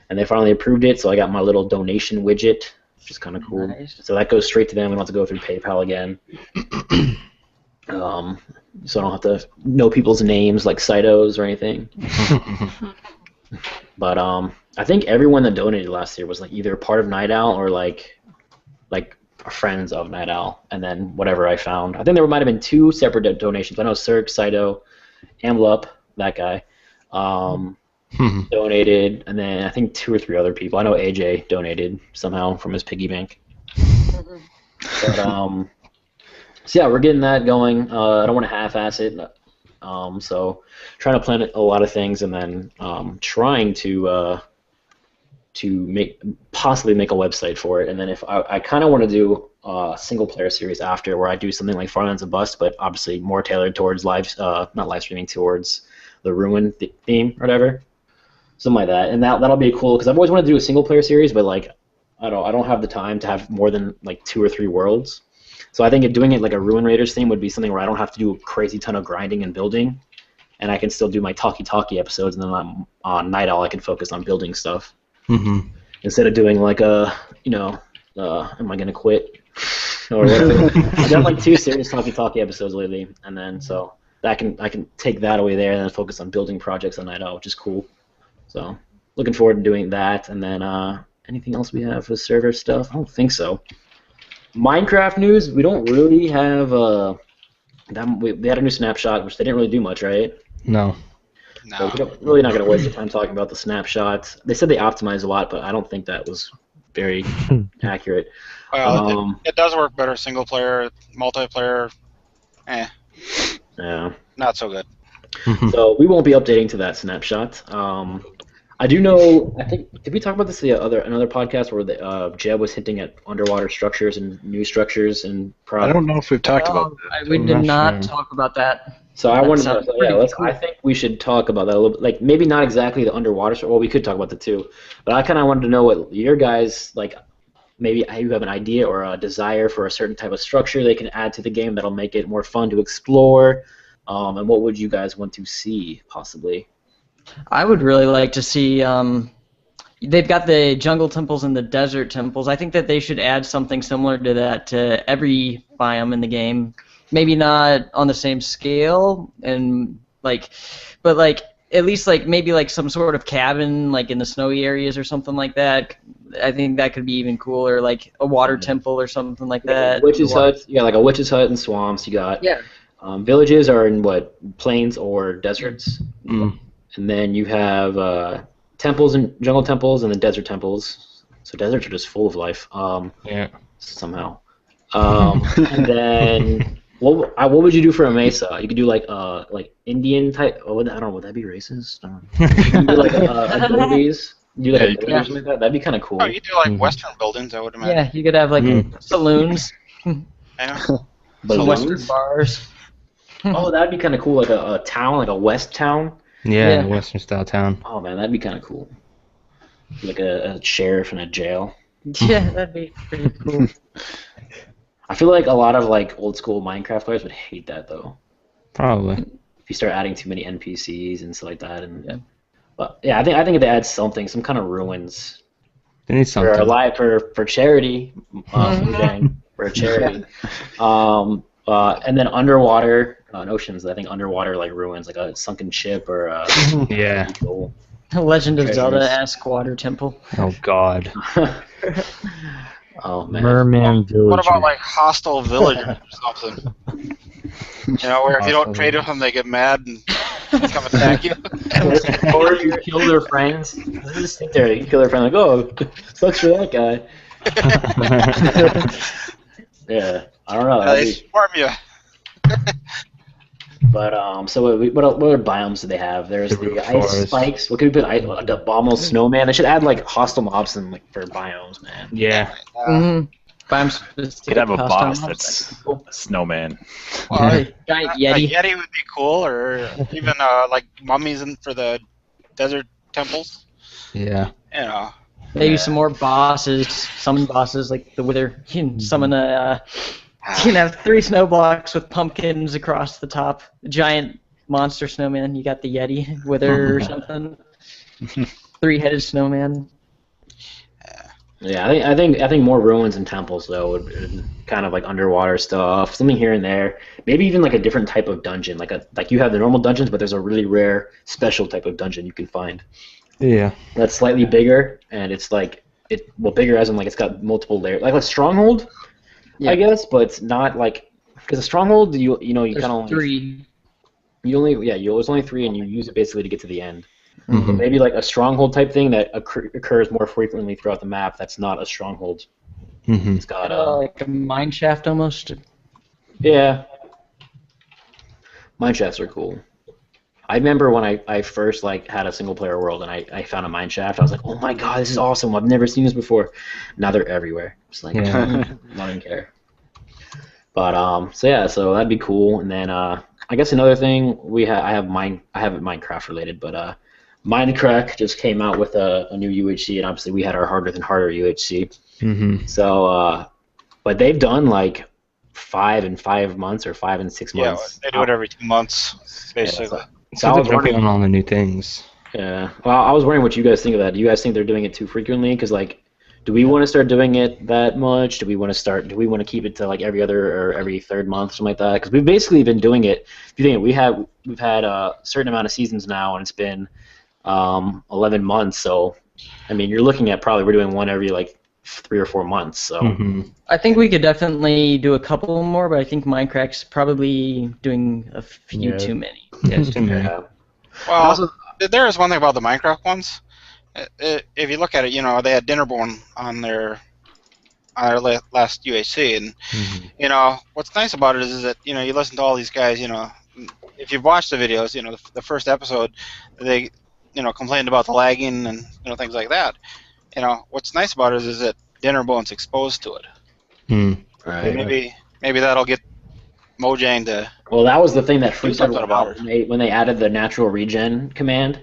and they finally approved it. So I got my little donation widget, which is kind of cool. Nice. So that goes straight to them. We don't have to go through PayPal again. So I don't have to know people's names like Cytos or anything. But I think everyone that donated last year was like either part of NightOwl or like friends of NightOwl, and then whatever I found. I think there might have been 2 separate donations. I know Cirque, Cyto, Amlup, that guy, donated, and then I think 2 or 3 other people. I know AJ donated somehow from his piggy bank. But so yeah, we're getting that going. I don't want to half-ass it. So trying to plan a lot of things, and then trying to possibly make a website for it. And then if I kind of want to do a single-player series after, where I do something like Farlands of Bust, but obviously more tailored towards not live streaming, towards the Ruin theme or whatever, something like that. And that'll be cool, because I've always wanted to do a single-player series, but like I don't have the time to have more than like 2 or 3 worlds. So I think doing it like a Ruin Raiders theme would be something where I don't have to do a crazy ton of grinding and building, and I can still do my talkie episodes, and then on NightOwl I can focus on building stuff. Mm-hmm. Instead of doing like am I gonna quit or whatever. I've done like 2 serious talkie episodes lately, and then so I can take that away there and then focus on building projects on NightOwl, which is cool. So looking forward to doing that. And then anything else we have for server stuff? I don't think so. Minecraft news, we don't really have they had a new snapshot, which they didn't really do much, right? No. So we're really not going to waste the time talking about the snapshots. They said they optimized a lot, but I don't think that was very accurate. Well, it does work better single player, multiplayer. Yeah. Not so good. So we won't be updating to that snapshot. I do know. I think did we talk about this another podcast where Jeb was hinting at underwater structures and new structures and I don't know if we've talked about that. We did not talk about that. So I wanted to sounds know. pretty Yeah, cool. I think we should talk about that a little bit. Like maybe not exactly the underwater. Well, we could talk about the 2, but I kind of wanted to know what your guys like. Maybe you have an idea or a desire for a certain type of structure they can add to the game that'll make it more fun to explore. And what would you guys want to see possibly? I would really like to see. They've got the jungle temples and the desert temples. I think that they should add something similar to that to every biome in the game. Maybe not on the same scale, and but at least maybe some sort of cabin in the snowy areas or something like that. I think that could be even cooler, like a water temple or something like that. Witch's hut. You got like a witch's hut in swamps. You got villages are in what, plains or deserts. And then you have temples and jungle temples and then desert temples. So deserts are just full of life. Somehow. And then what would you do for a mesa? You could do like Indian type. I don't know. Would that be racist? You could do like adobes. Do like adobes or something like that. That'd be kind of cool. Oh, you do like Western buildings, I would imagine. Yeah, you could have saloons, Yeah. some Western bars. Oh, that'd be kind of cool. Like a town, like a West town. Yeah, Western style town. Oh man, that'd be kind of cool. Like a sheriff in a jail. Yeah, that'd be pretty cool. I feel like a lot of old school Minecraft players would hate that though. Probably. If you start adding too many NPCs and stuff like that, but yeah, I think if they add something, some kind of ruins. They need something. For charity, for a charity. And then underwater oceans. I think underwater ruins, like a sunken ship or yeah. Cool. Legend of Zelda-esque water temple. Oh God. Oh man. Merman village. What about hostile village or something? Where if you don't trade with them, they get mad and come attack you. Or if you kill their friends, just sit there. You kill their friend, sucks for that guy. Yeah, I don't know. They swarm you. But so what other biomes do they have? There's the ice spikes. What could we put? The abominable snowman. They should add hostile mobs for biomes, man. Yeah. Biomes. You'd have a boss that's a snowman. Well, giant Yeti. Yeti. Yeti would be cool, or even mummies for the desert temples. Yeah. Maybe some more bosses, summon bosses like the Wither. You can summon a. You can have 3 snow blocks with pumpkins across the top. A giant monster snowman. You got the Yeti Wither or something. 3-headed snowman. Yeah, I think more ruins and temples though would kind of like underwater stuff, something here and there. Maybe even like a different type of dungeon, like you have the normal dungeons, but there's a really rare special type of dungeon you can find. Yeah. That's slightly bigger, and it's like bigger as in like it's got multiple layers, like a stronghold, I guess, but it's not like because a stronghold you kind of only 3. It's only 3, and you use it basically to get to the end. So maybe like a stronghold type thing that occurs more frequently throughout the map. That's not a stronghold. It's got like a mine shaft almost. Yeah. Mine shafts are cool. I remember when I first like had a single player world and I found a mine shaft. I was like, oh my god, this is awesome! I've never seen this before. Now they're everywhere. Just like not even care. But so that'd be cool. And then I guess another thing I have Minecraft related, but Minecraft just came out with a new UHC, and obviously we had our harder than harder UHC. So, but they've done like 5 in 5 months or 5 in 6 months. Yeah, they do it every 2 months, basically. So I was working on all the new things. Yeah. Well, I was wondering what you guys think of that. Do you guys think they're doing it too frequently? Because like, do we want to start doing it that much? Do we want to keep it to like every other or every third month, something like that? Because we've basically been doing it. If you think we've had a certain amount of seasons now, and it's been 11 months. So, I mean, you're looking at probably we're doing one every like 3 or 4 months. So, I think we could definitely do a couple more, but I think Minecraft's probably doing a few too many. Yeah, it's too many. Well, there is one thing about the Minecraft ones. If you look at it, they had Dinnerborn on their last UHC, and what's nice about it is that you listen to all these guys. If you've watched the videos, the first episode, they complained about the lagging and things like that. What's nice about it is that Dinnerbone's exposed to it. Right. Maybe that'll get Mojang to. Well, that was the thing that freaked everyone out when they added the natural regen command.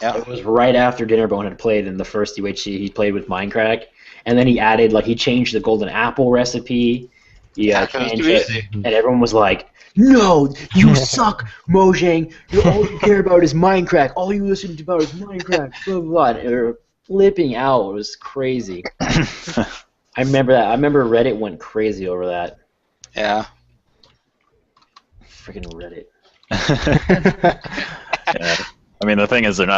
Yeah. It was right after Dinnerbone had played in the first UHC. He played with Minecraft, and then he added he changed the golden apple recipe. Changed it, and everyone was like, "No, you suck, Mojang. All you care about is Minecraft. All you listen about is Minecraft." Blah blah blah. And they were flipping out. It was crazy. I remember that. I remember Reddit went crazy over that. Yeah. Freaking Reddit. Yeah. I mean, the thing is, it's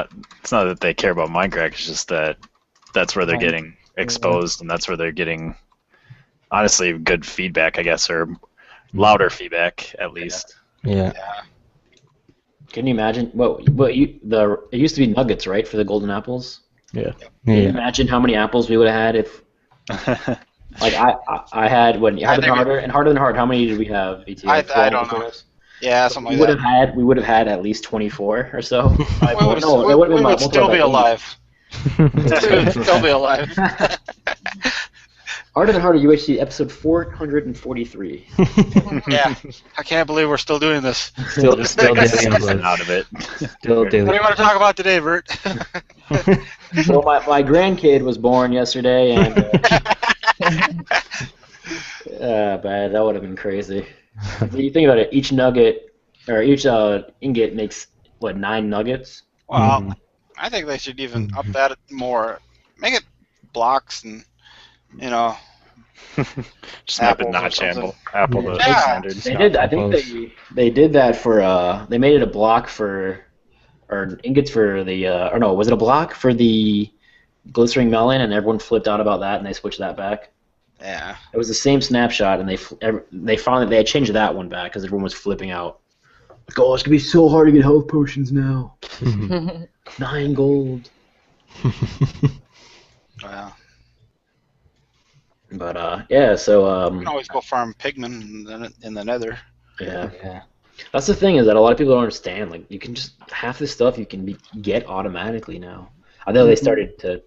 not that they care about Minecraft. It's just that that's where they're getting exposed, and that's where they're getting, honestly, good feedback, I guess, or louder feedback at least. Yeah. Can you imagine? It used to be nuggets, right, for the golden apples? Yeah. Can you imagine how many apples we would have had if? Like I had harder than hard. How many did we have? BT? I don't know. Yeah, something like that. We would have had at least 24 or so. We would still be alive. Still be alive. Harder than Harder UHC episode 443. Yeah, I can't believe we're still doing this. Still daily out of it. Still daily. What do you want to talk about today, Bert? So my grandkid was born yesterday, and bad. That would have been crazy. You think about it, each nugget or each ingot makes 9 nuggets? Well, I think they should even up that more. Make it blocks and just make it notch apple to standards. They did. I think they did that for they made it a block for or ingots for the or no, was it a block for the glistering melon, and everyone flipped out about that and they switched that back. Yeah. It was the same snapshot, and they found that they had changed that one back because everyone was flipping out. Like, oh, it's gonna be so hard to get health potions now. 9 gold. Wow. But yeah, so you can always go farm pigmen in the Nether. Yeah. That's the thing is that a lot of people don't understand. Like, you can just half this stuff you can get automatically now. I know they started to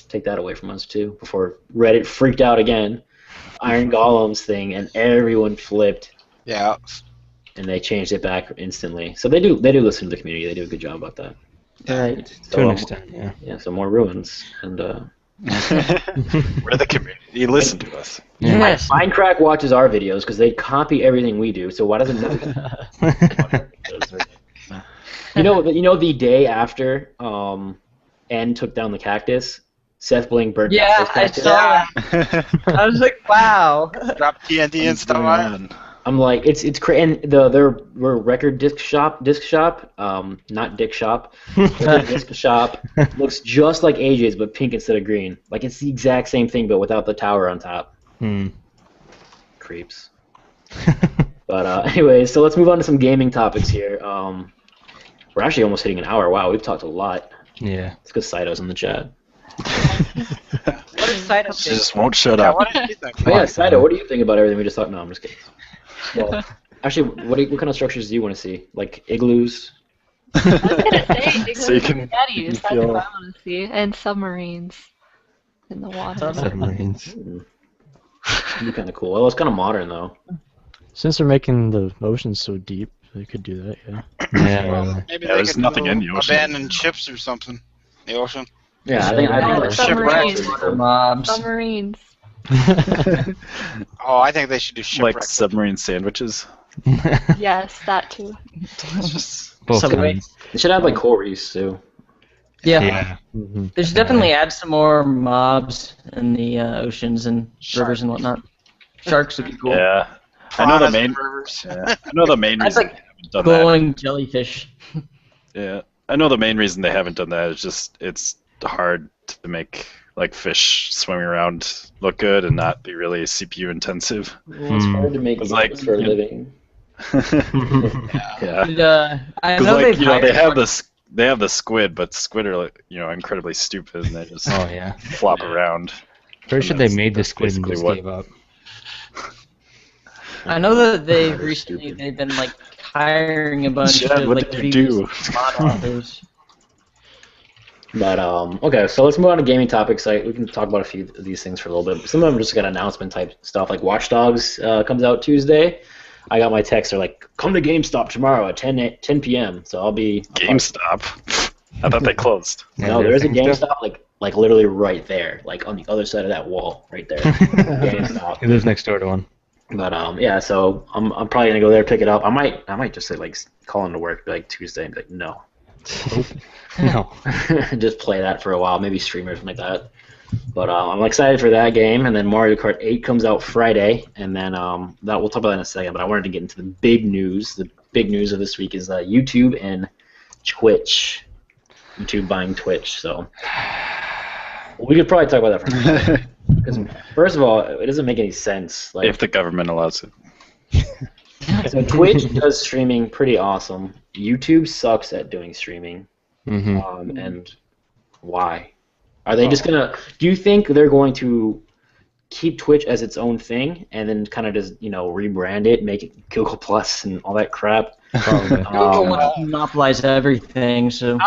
take that away from us too before Reddit freaked out again. Iron Golems thing, and everyone flipped. Yeah. And they changed it back instantly. So they do listen to the community. They do a good job about that. Right. To an extent, yeah. Yeah. So more ruins, and We're the community. Listen to us. Yes. Minecraft watches our videos because they copy everything we do. So why doesn't you know the day after N took down the cactus, Seth Bling burnt down his I cactus. saw that. I was like, wow. Drop TNT and stuff on. I'm like, it's crazy. And we're record disc shop, not dick shop. Record disc shop looks just like AJ's, but pink instead of green. Like it's the exact same thing, but without the tower on top. Creeps. But anyways, so let's move on to some gaming topics here. We're actually almost hitting an hour. Wow, we've talked a lot. Yeah. It's because Saito's in the chat. What is Saito She just won't shut up. What did you think? Oh, yeah, Saito, what do you think about everything we just talked? No, I'm just kidding. Well, actually, what kind of structures do you want to see? Like igloos? I was gonna say igloos So you can- and jetties. you That's feel- what I want to see, and submarines in the water. Submarines. It'd be kind of cool. Well, it's kind of modern though. Since they're making the oceans so deep, they could do that, yeah. Yeah. Maybe Yeah, they there's could nothing do in the ocean. abandoned ships or something. The ocean. Yeah, I think Oh, like submarines. shipwrecks are cool. Mobs. Submarines. Oh, I think they should do Like shipwrecks. submarine sandwiches. Yes, that too. Both Subway. kinds. They should have like coral reefs too. Yeah. Yeah. They should definitely add some more mobs in the oceans and rivers and whatnot. Sharks would be cool. Yeah. I know the Piranhas main. and rivers. Yeah, I know the main That's reason like they haven't done that. Glowing jellyfish. Yeah, I know the main reason they haven't done that is just it's hard to make like fish swimming around look good and not be really CPU intensive. Well, it's hard to make It's games like- for a living. Yeah, And, I because know like they've they hired have the squid, but squid are like incredibly stupid and they just Oh yeah. flop around. Pretty sure they That's- made the that's squid and basically just what- gave up. I know that they They're recently stupid. they've been like hiring a bunch Yeah, of what like did they previous do? mod authors. But okay, so let's move on to gaming topics. We can talk about a few of these things for a little bit. Some of them just got announcement type stuff, like Watch Dogs comes out Tuesday. I got my text. They're like, "Come to GameStop tomorrow at 10 p.m." So I'll be GameStop. I thought they closed. Yeah, No, there's a things stuff. GameStop like literally right there, like on the other side of that wall, right there. GameStop. He lives next door to one. But yeah, so I'm probably gonna go there pick it up. I might just say like call into work like Tuesday and be like no, No. just play that for a while, maybe stream or something like that. But I'm excited for that game, and then Mario Kart 8 comes out Friday, and then that we'll talk about that in a second. But I wanted to get into the big news. The big news of this week is YouTube and Twitch. YouTube buying Twitch. So we could probably talk about that for a minute. Because first of all, it doesn't make any sense. Like, If the government allows it. so Twitch does streaming pretty awesome. YouTube sucks at doing streaming. Mm-hmm. And why? Are they just gonna? Do you think they're going to keep Twitch as its own thing and then kind of just rebrand it, make it Google Plus and all that crap? Google wants to monopolize everything, so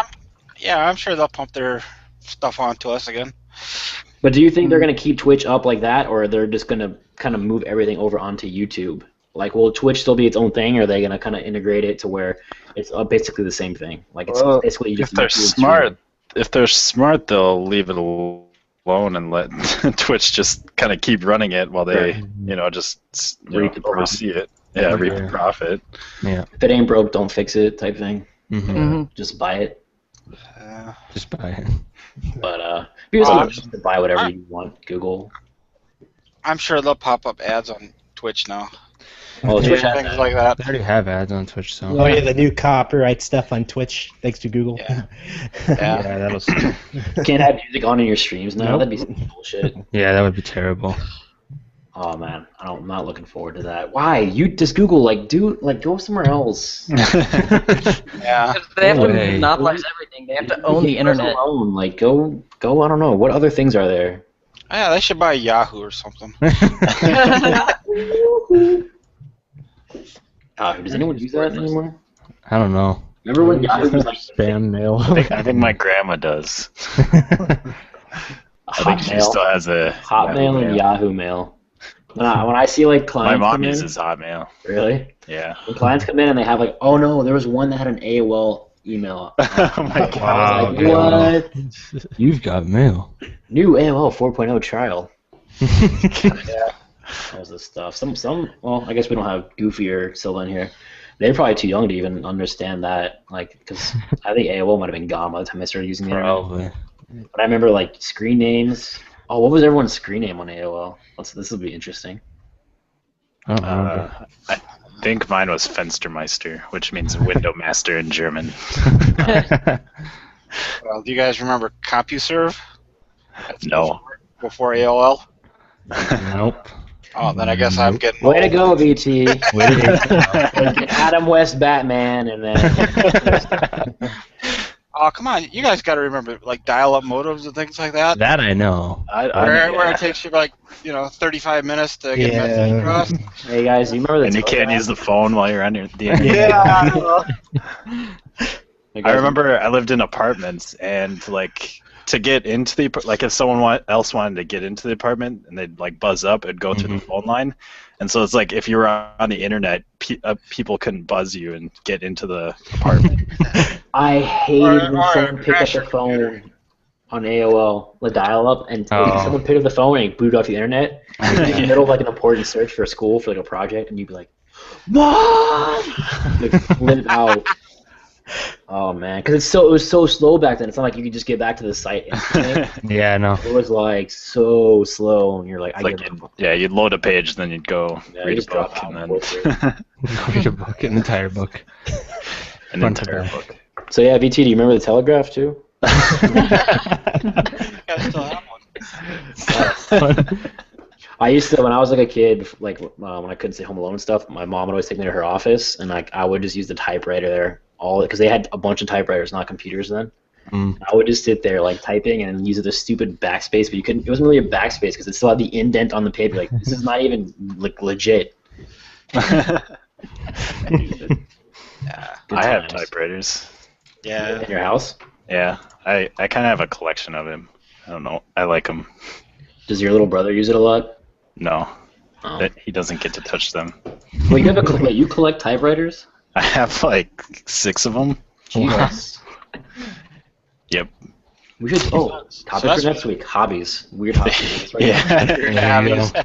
Yeah, I'm sure they'll pump their stuff onto us again. But do you think they're gonna keep Twitch up like that, or they're just gonna kind of move everything over onto YouTube? Like, will Twitch still be its own thing, or are they gonna kind of integrate it to where it's basically the same thing? Like, it's basically just If they're YouTube smart, they'll leave it alone and let Twitch just kind of keep running it while they, just Reap the profit. oversee it. Yeah, reap the profit. Yeah. If it ain't broke, don't fix it, type thing. Mm-hmm. Just buy it. Just buy it. But you just to buy whatever you want, Google. I'm sure they'll pop up ads on Twitch now. Oh, Twitch has Things that. like that. They already have ads on Twitch, so. Oh yeah, the new copyright stuff on Twitch, thanks to Google. Yeah. Yeah, that'll. You can't have music on in your streams now. Nope. That'd be some bullshit. Yeah, that would be terrible. Oh man, I'm not looking forward to that. Why? You just Google go somewhere else. Yeah. they have to Way. monopolize everything. They have to own the internet. Alone. Like go. I don't know. What other things are there? Yeah, they should buy Yahoo or something. Does anyone use that anymore? I don't know. Remember when Yahoo was like Spam mail. I think my grandma does. I think she Hotmail, still has a Hotmail and Yahoo Mail. When I see like My clients mom come in, uses Hotmail. really? Yeah. When clients come in and they have like, oh no, there was one that had an AOL email. Oh my I God. was like, what? You've got mail. New AOL 4.0 trial. Yeah. All this stuff. Well, I guess we don't have Goofy or Silva in here. They're probably too young to even understand that, like, because I think AOL might have been gone by the time I started using the internet. Probably. But I remember, like, screen names. Oh, what was everyone's screen name on AOL? This will be interesting. I don't remember. I think mine was Fenstermeister, which means window master in German. Well, do you guys remember CompuServe? No. Before AOL? Nope. Oh, then I guess I'm getting Way to old. go, VT. Way to go. Adam West Batman, and then... Oh, come on. You guys got to remember, like, dial-up modems and things like that. That I know. Where it takes you, like, 35 minutes to get a message across. Hey, guys, you remember that? And you can't use the phone while you're on the internet. Yeah. I remember I lived in apartments, and like to get into the like if someone else wanted to get into the apartment and they'd like buzz up, it'd go through the phone line, and so it's like if you were on the internet, people couldn't buzz you and get into the apartment. I hated when someone picked up the phone on AOL, the dial-up, and someone picked up the phone and booted off the internet. You'd be in the middle of like an important search for a school for like a project, and you'd be like, "Mom!" Like flip out. Oh man, because it was so slow back then. It's not like you could just get back to the site instantly. Yeah, no. It was like so slow, and you're like, you'd load a page, then you'd go read a book, and then read a book, an entire book. An entire book. So yeah, VT, do you remember the Telegraph too? I still have one. I used to, when I was like a kid, like when I couldn't stay home alone and stuff, my mom would always take me to her office, and like I would just use the typewriter there, because they had a bunch of typewriters, not computers then. I would just sit there like typing and use the stupid backspace, but you couldn't. It wasn't really a backspace because it still had the indent on the paper. Like this is not even like legit. Yeah, I have typewriters. Yeah. In your house? Yeah, I kind of have a collection of them. I don't know. I like them. Does your little brother use it a lot? No, Oh. he doesn't get to touch them. Wait, you collect typewriters? I have like 6 of them. Jesus. Yep. We should. Oh, topic for next week: hobbies. Weird hobbies. Right? Yeah.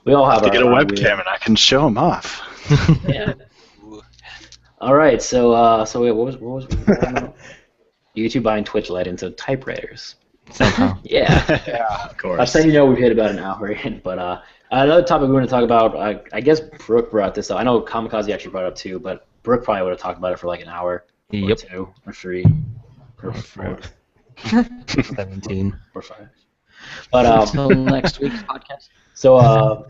We all have. To get a webcam and I can show them off. Yeah. All right. So wait, what was YouTube buying Twitch led into typewriters? Somehow. Yeah. Of course. I'm saying we've hit about an hour in, but another topic we want to talk about. I guess Brooke brought this up. I know Kamikaze actually brought it up too, but Brooke probably would have talked about it for like an hour, or 2, or 3, or 4, 17, or 5. But Until next week's podcast. So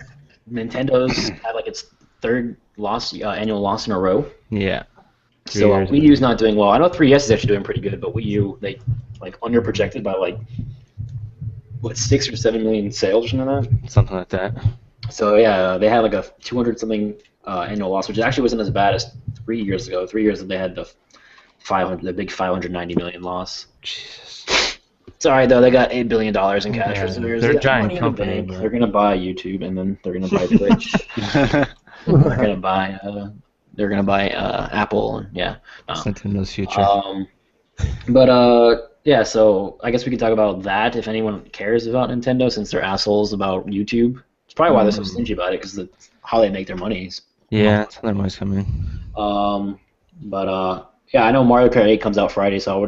Nintendo's had like its 3rd annual loss in a row. Yeah. So Wii U's not doing well. I know 3DS is actually doing pretty good, but Wii U, they like underprojected by like what 6 or 7 million sales or something like that. Something like that. So yeah, they had like a 200 something annual loss, which actually wasn't as bad as 3 years ago. 3 years ago they had the big 590 million loss. Jesus. It's alright though. They got $8 billion in cash reserves. They're a They got giant money in the company, bank. but- They're gonna buy YouTube, and then they're gonna buy Twitch. They're gonna buy. They're gonna buy Apple. And, yeah. It's Nintendo's future. Yeah. So I guess we could talk about that if anyone cares about Nintendo, since they're assholes about YouTube. It's probably why they're so stingy about it, because how they make their money. Yeah, that's how their money's coming. Yeah, I know Mario Kart 8 comes out Friday, so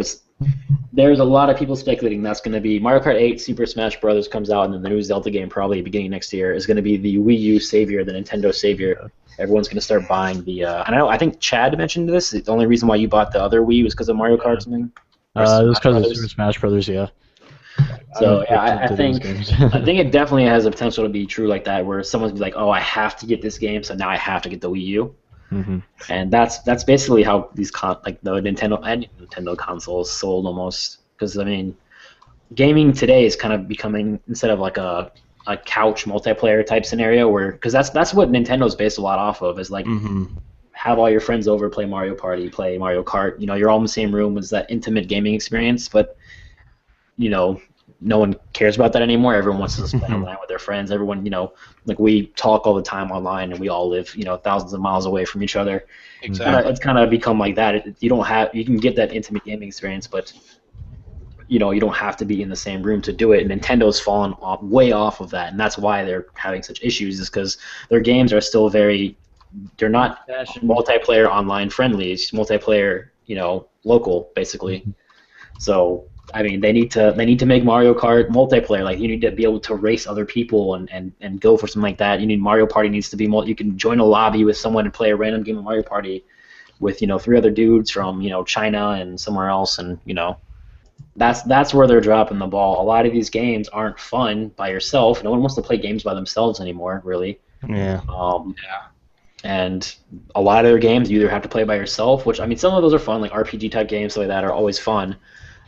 there's a lot of people speculating that's going to be Mario Kart 8, Super Smash Brothers comes out, and then the new Zelda game probably beginning next year is going to be the Wii U savior, the Nintendo savior. Everyone's going to start buying the. I think Chad mentioned this. The only reason why you bought the other Wii was because of Mario Kart or something. It was because of Super Smash Brothers, yeah. So yeah, I think it definitely has the potential to be true like that, where someone's be like, "Oh, I have to get this game, so now I have to get the Wii U." Mm-hmm. And that's basically how these the Nintendo consoles sold almost. Because I mean, gaming today is kind of becoming, instead of like a couch multiplayer type scenario, because that's what Nintendo's based a lot off of, is like have all your friends over, play Mario Party, play Mario Kart. You're all in the same room. It's that intimate gaming experience. But no one cares about that anymore. Everyone wants to spend online with their friends. Everyone, like we talk all the time online, and we all live, thousands of miles away from each other. Exactly. It's kind of become like that. You can get that intimate gaming experience, but you don't have to be in the same room to do it. And Nintendo's fallen way off of that, and that's why they're having such issues. Is because their games are still they're not multiplayer online friendly. It's multiplayer, local basically. So I mean, they need to make Mario Kart multiplayer. Like, you need to be able to race other people and go for something like that. You need Mario Party needs to be you can join a lobby with someone and play a random game of Mario Party with 3 other dudes from China and somewhere else, and that's where they're dropping the ball. A lot of these games aren't fun by yourself. No one wants to play games by themselves anymore, really. Yeah. And a lot of their games you either have to play by yourself, which, I mean, some of those are fun, like RPG type games, stuff like that are always fun.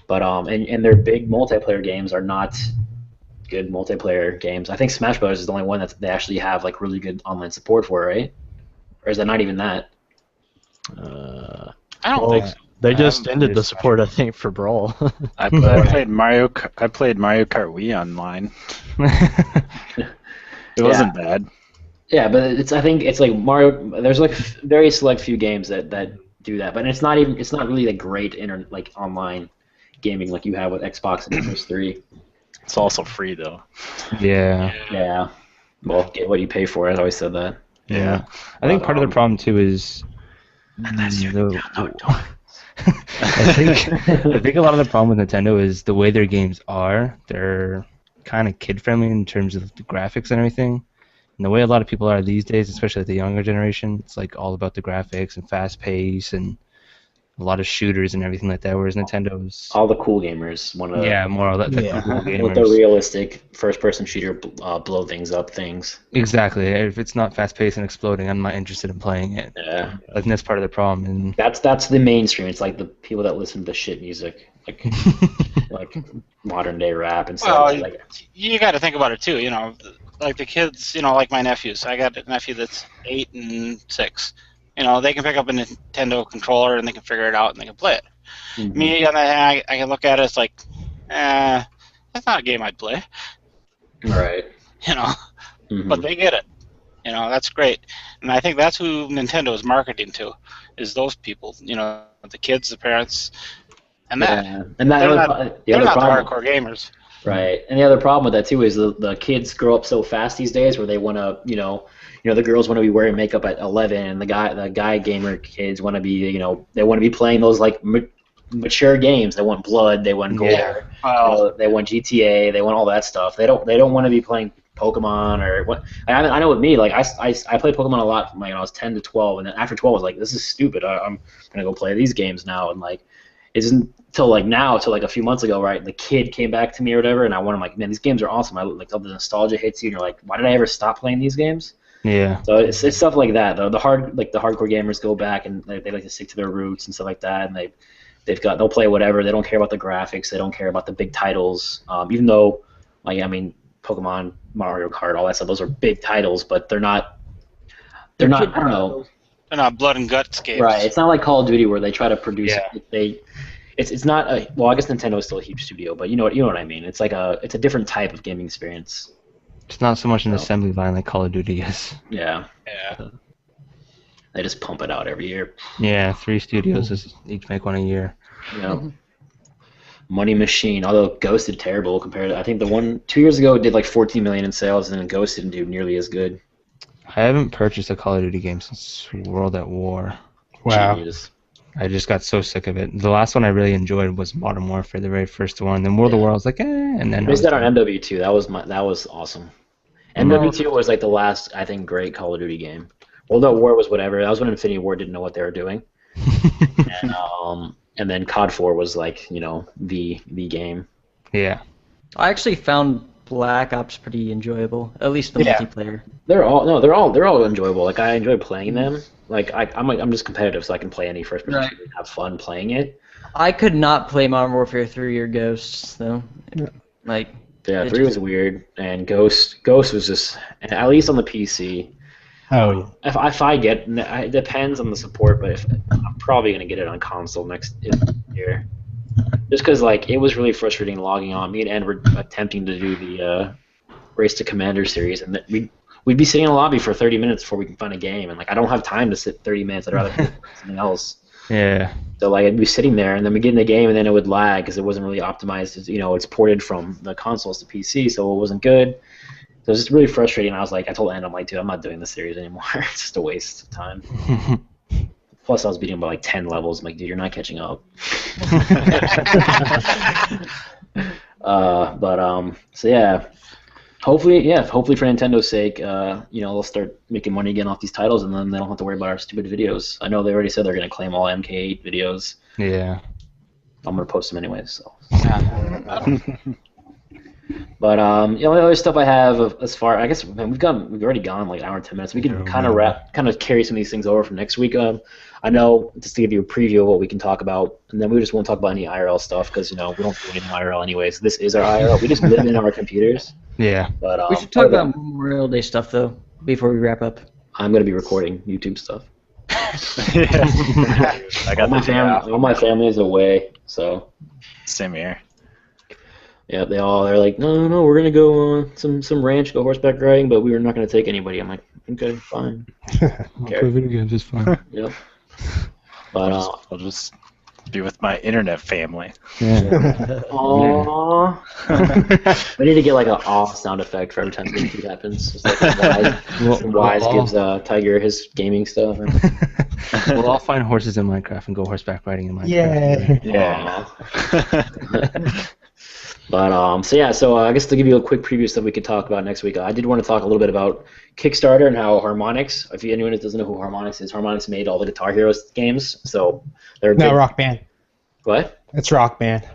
But and their big multiplayer games are not good multiplayer games. I think Smash Bros is the only one that they actually have like really good online support for, right? Or is that not even that? I don't think so. They just ended the support, I think, for Brawl. I played Mario Kart Wii online. It wasn't bad. Yeah, but I think it's like Mario. There's like very select few games that do that, but it's not really like great like online gaming like you have with Xbox and PS3. It's also free though. Yeah. Yeah. Well, get what you pay for. I always said that. Yeah. I think part of the problem too is I think a lot of the problem with Nintendo is the way their games are. They're kind of kid friendly in terms of the graphics and everything. And the way a lot of people are these days, especially the younger generation, it's like all about the graphics and fast pace and a lot of shooters and everything like that. Whereas Nintendo's all the cool gamers want to more of that cool gamers. With the realistic first-person shooter blow things up things. Exactly. If it's not fast paced and exploding, I'm not interested in playing it. Yeah. I think that's part of the problem. And that's the mainstream. It's like the people that listen to shit music, like like modern day rap and stuff. Well, you got to think about it too. Like the kids, like my nephews. I got a nephew that's 8 and 6. They can pick up a Nintendo controller and they can figure it out and they can play it. Mm-hmm. Me, on the hand, I can look at it, it's like, that's not a game I'd play. Right. Mm-hmm. But they get it. That's great. And I think that's who Nintendo is marketing to, is those people. The kids, the parents, and that. Yeah. And they're not the hardcore gamers. Right. And the other problem with that too is the kids grow up so fast these days where they want to, the girls want to be wearing makeup at 11, and the guy gamer kids want to be, they want to be playing those like mature games. They want blood, they want gore, they want GTA, they want all that stuff. They don't want to be playing Pokemon or what. I know with me, like I played Pokemon a lot from when I was 10 to 12, and then after 12 I was like, this is stupid. I'm gonna go play these games now, and like it isn't till like a few months ago, right? The kid came back to me or whatever, and I'm like, man, these games are awesome. I like all the nostalgia hits you, and you're like, why did I ever stop playing these games? Yeah. So it's stuff like that though. The hardcore gamers go back and they like to stick to their roots and stuff like that, and they'll play whatever. They don't care about the graphics. They don't care about the big titles. Even though, like, I mean, Pokemon, Mario Kart, all that stuff, those are big titles, but they're not. I don't know. They're not blood and guts games. Right. It's not like Call of Duty where they try to produce. Yeah. It's not a. Well, I guess Nintendo is still a huge studio, but you know what I mean. It's like it's a different type of gaming experience. It's not so much an assembly line like Call of Duty is. Yeah. Yeah. They just pump it out every year. Yeah, 3 studios each make one a year. Yeah. Money machine. Although Ghost did terrible compared to, I think the one 2 years ago did like 14 million in sales, and then Ghost didn't do nearly as good. I haven't purchased a Call of Duty game since World at War. Wow. Jeez. I just got so sick of it. The last one I really enjoyed was Modern Warfare, the very first one. Then World at War, I was like, and then. They did that on MW2. That was awesome. MW2 was like the last, I think, great Call of Duty game. World at War was whatever. That was when Infinity Ward didn't know what they were doing. And then COD 4 was like, the game. Yeah. I actually found Black Ops pretty enjoyable, at least the multiplayer. They're all enjoyable. Like, I enjoy playing them. Like, I'm just competitive, so I can play any first person shooter and have fun playing it. I could not play Modern Warfare 3 or Ghosts though. Like. Yeah, 3 was weird, and Ghost was just, at least on the PC. Oh yeah. If I get, it depends on the support, but I'm probably gonna get it on console next year. Just because like it was really frustrating logging on. Me and Ed were attempting to do the Race to Commander series, and we'd be sitting in a lobby for 30 minutes before we can find a game, and like I don't have time to sit 30 minutes. I'd rather do something else. Yeah. So like I'd be sitting there, and then we get in the game, and then it would lag because it wasn't really optimized. It's ported from the consoles to PC, so it wasn't good. So it was just really frustrating. I was like, I told Ann, I'm like, dude, I'm not doing this series anymore. It's just a waste of time. Plus, I was beating him by like 10 levels. I'm like, dude, you're not catching up. So yeah. Hopefully for Nintendo's sake, they'll start making money again off these titles, and then they don't have to worry about our stupid videos. I know they already said they're going to claim all MK8 videos. Yeah. I'm going to post them anyways. So. But the other stuff I have as far, I guess, man, we've already gone like an hour and 10 minutes. We can kind of carry some of these things over from next week. I know, just to give you a preview of what we can talk about, and then we just won't talk about any IRL stuff because we don't do anything IRL anyways. This is our IRL. We just live in our computers. Yeah. But we should talk about Memorial Day stuff though before we wrap up. I'm going to be recording YouTube stuff. I got all my family is away, so. Same here. Yeah, they're like, no, we're gonna go some ranch, go horseback riding, but we were not gonna take anybody. I'm like, okay, fine. I'll play video games, it's fine. Yep. But I'll just be with my internet family. Yeah. Aww. We need to get like an aw sound effect for every time something happens. Just like Wise gives Tiger his gaming stuff. We'll all find horses in Minecraft and go horseback riding in Minecraft. Yeah. But so I guess to give you a quick preview of stuff we could talk about next week, I did want to talk a little bit about Kickstarter and how Harmonix. If anyone doesn't know who Harmonix is, Harmonix made all the Guitar Hero games, so they're Rock Band. What? It's Rock Band.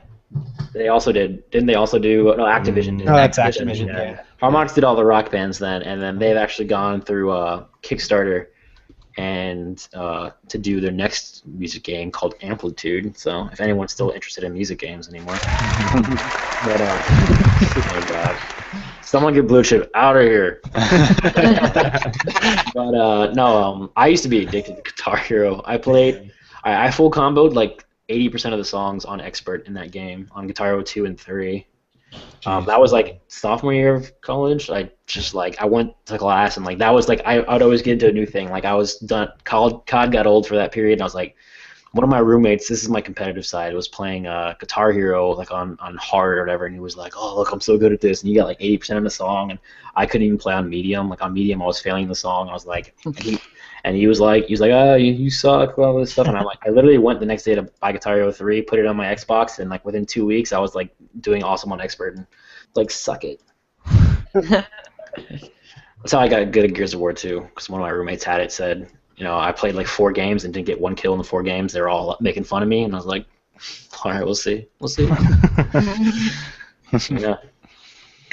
They also didn't they also do Activision did. No, that's Activision. Yeah. Harmonix did all the Rock Bands then, and then they've actually gone through Kickstarter and to do their next music game called Amplitude. So if anyone's still interested in music games anymore, but oh god, someone get Blue Chip out of here. But no, I used to be addicted to Guitar Hero. I full comboed like 80% of the songs on Expert in that game on Guitar Hero 2 and 3. That was like sophomore year of college. I went to class and like that was like I'd always get into a new thing. Like I was done. COD got old for that period, and I was like, one of my roommates. This is my competitive side. Was playing Guitar Hero like on hard or whatever, and he was like, "Oh look, I'm so good at this." And you got like 80% of the song, and I couldn't even play on medium. Like on medium, I was failing the song. I was like, he was like, "Oh, you suck," all this stuff. And I literally went the next day to buy Guitar Hero 3, put it on my Xbox, and like within 2 weeks, I was like doing awesome on Expert, and like suck it. That's how I got good at Gears of War 2, because one of my roommates had it. Said, I played like 4 games and didn't get 1 kill in the 4 games. They were all making fun of me, and I was like, all right, we'll see. Yeah,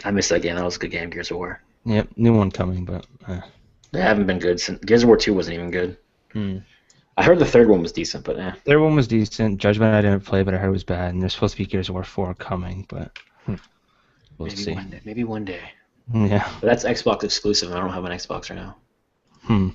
I missed that game. That was a good game, Gears of War. Yep, new one coming, but. They haven't been good since Gears of War 2 wasn't even good. I heard the third one was decent, but Third one was decent. Judgment I didn't play, but I heard it was bad. And there's supposed to be Gears of War 4 coming, but we'll see. Maybe one day. Yeah. But that's Xbox exclusive, and I don't have an Xbox right now.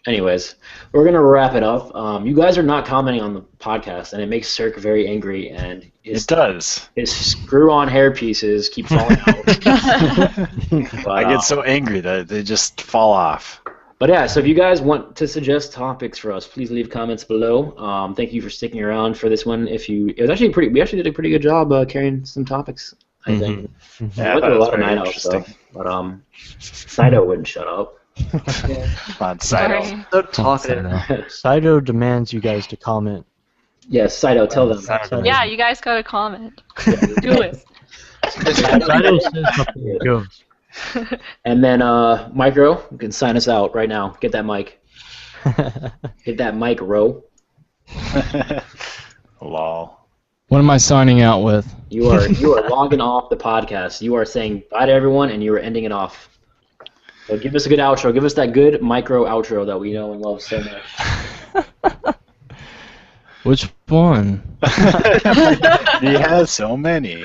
Anyways, we're gonna wrap it up. You guys are not commenting on the podcast, and it makes Cirque very angry. And it does. His screw-on hair pieces keep falling out. But, I get so angry that they just fall off. But yeah, so if you guys want to suggest topics for us, please leave comments below. Thank you for sticking around for this one. We actually did a pretty good job carrying some topics, I think. Yeah, I went through a lot of NightOwl stuff, but NightOwl wouldn't shut up. Come on, Saito. Saito demands you guys to comment. Yes, Saito, tell them. Yeah, you guys gotta comment. Do it. Saito says something good. And then, Micro, you can sign us out right now. Get that mic. Hit that mic, Ro. Lol. What am I signing out with? You are logging off the podcast. You are saying bye to everyone, and you are ending it off. So give us a good outro. Give us that good Micro outro that we know and love so much. Which one? He has so many.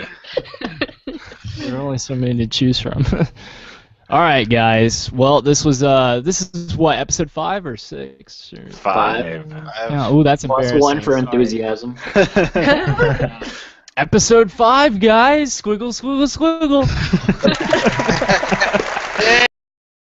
There are only so many to choose from. All right, guys. Well, this is what, episode 5 or 6? Or... 5. Yeah, ooh, that's Plus embarrassing. 1 for Sorry. enthusiasm. Episode 5, guys. Squiggle, squiggle, squiggle.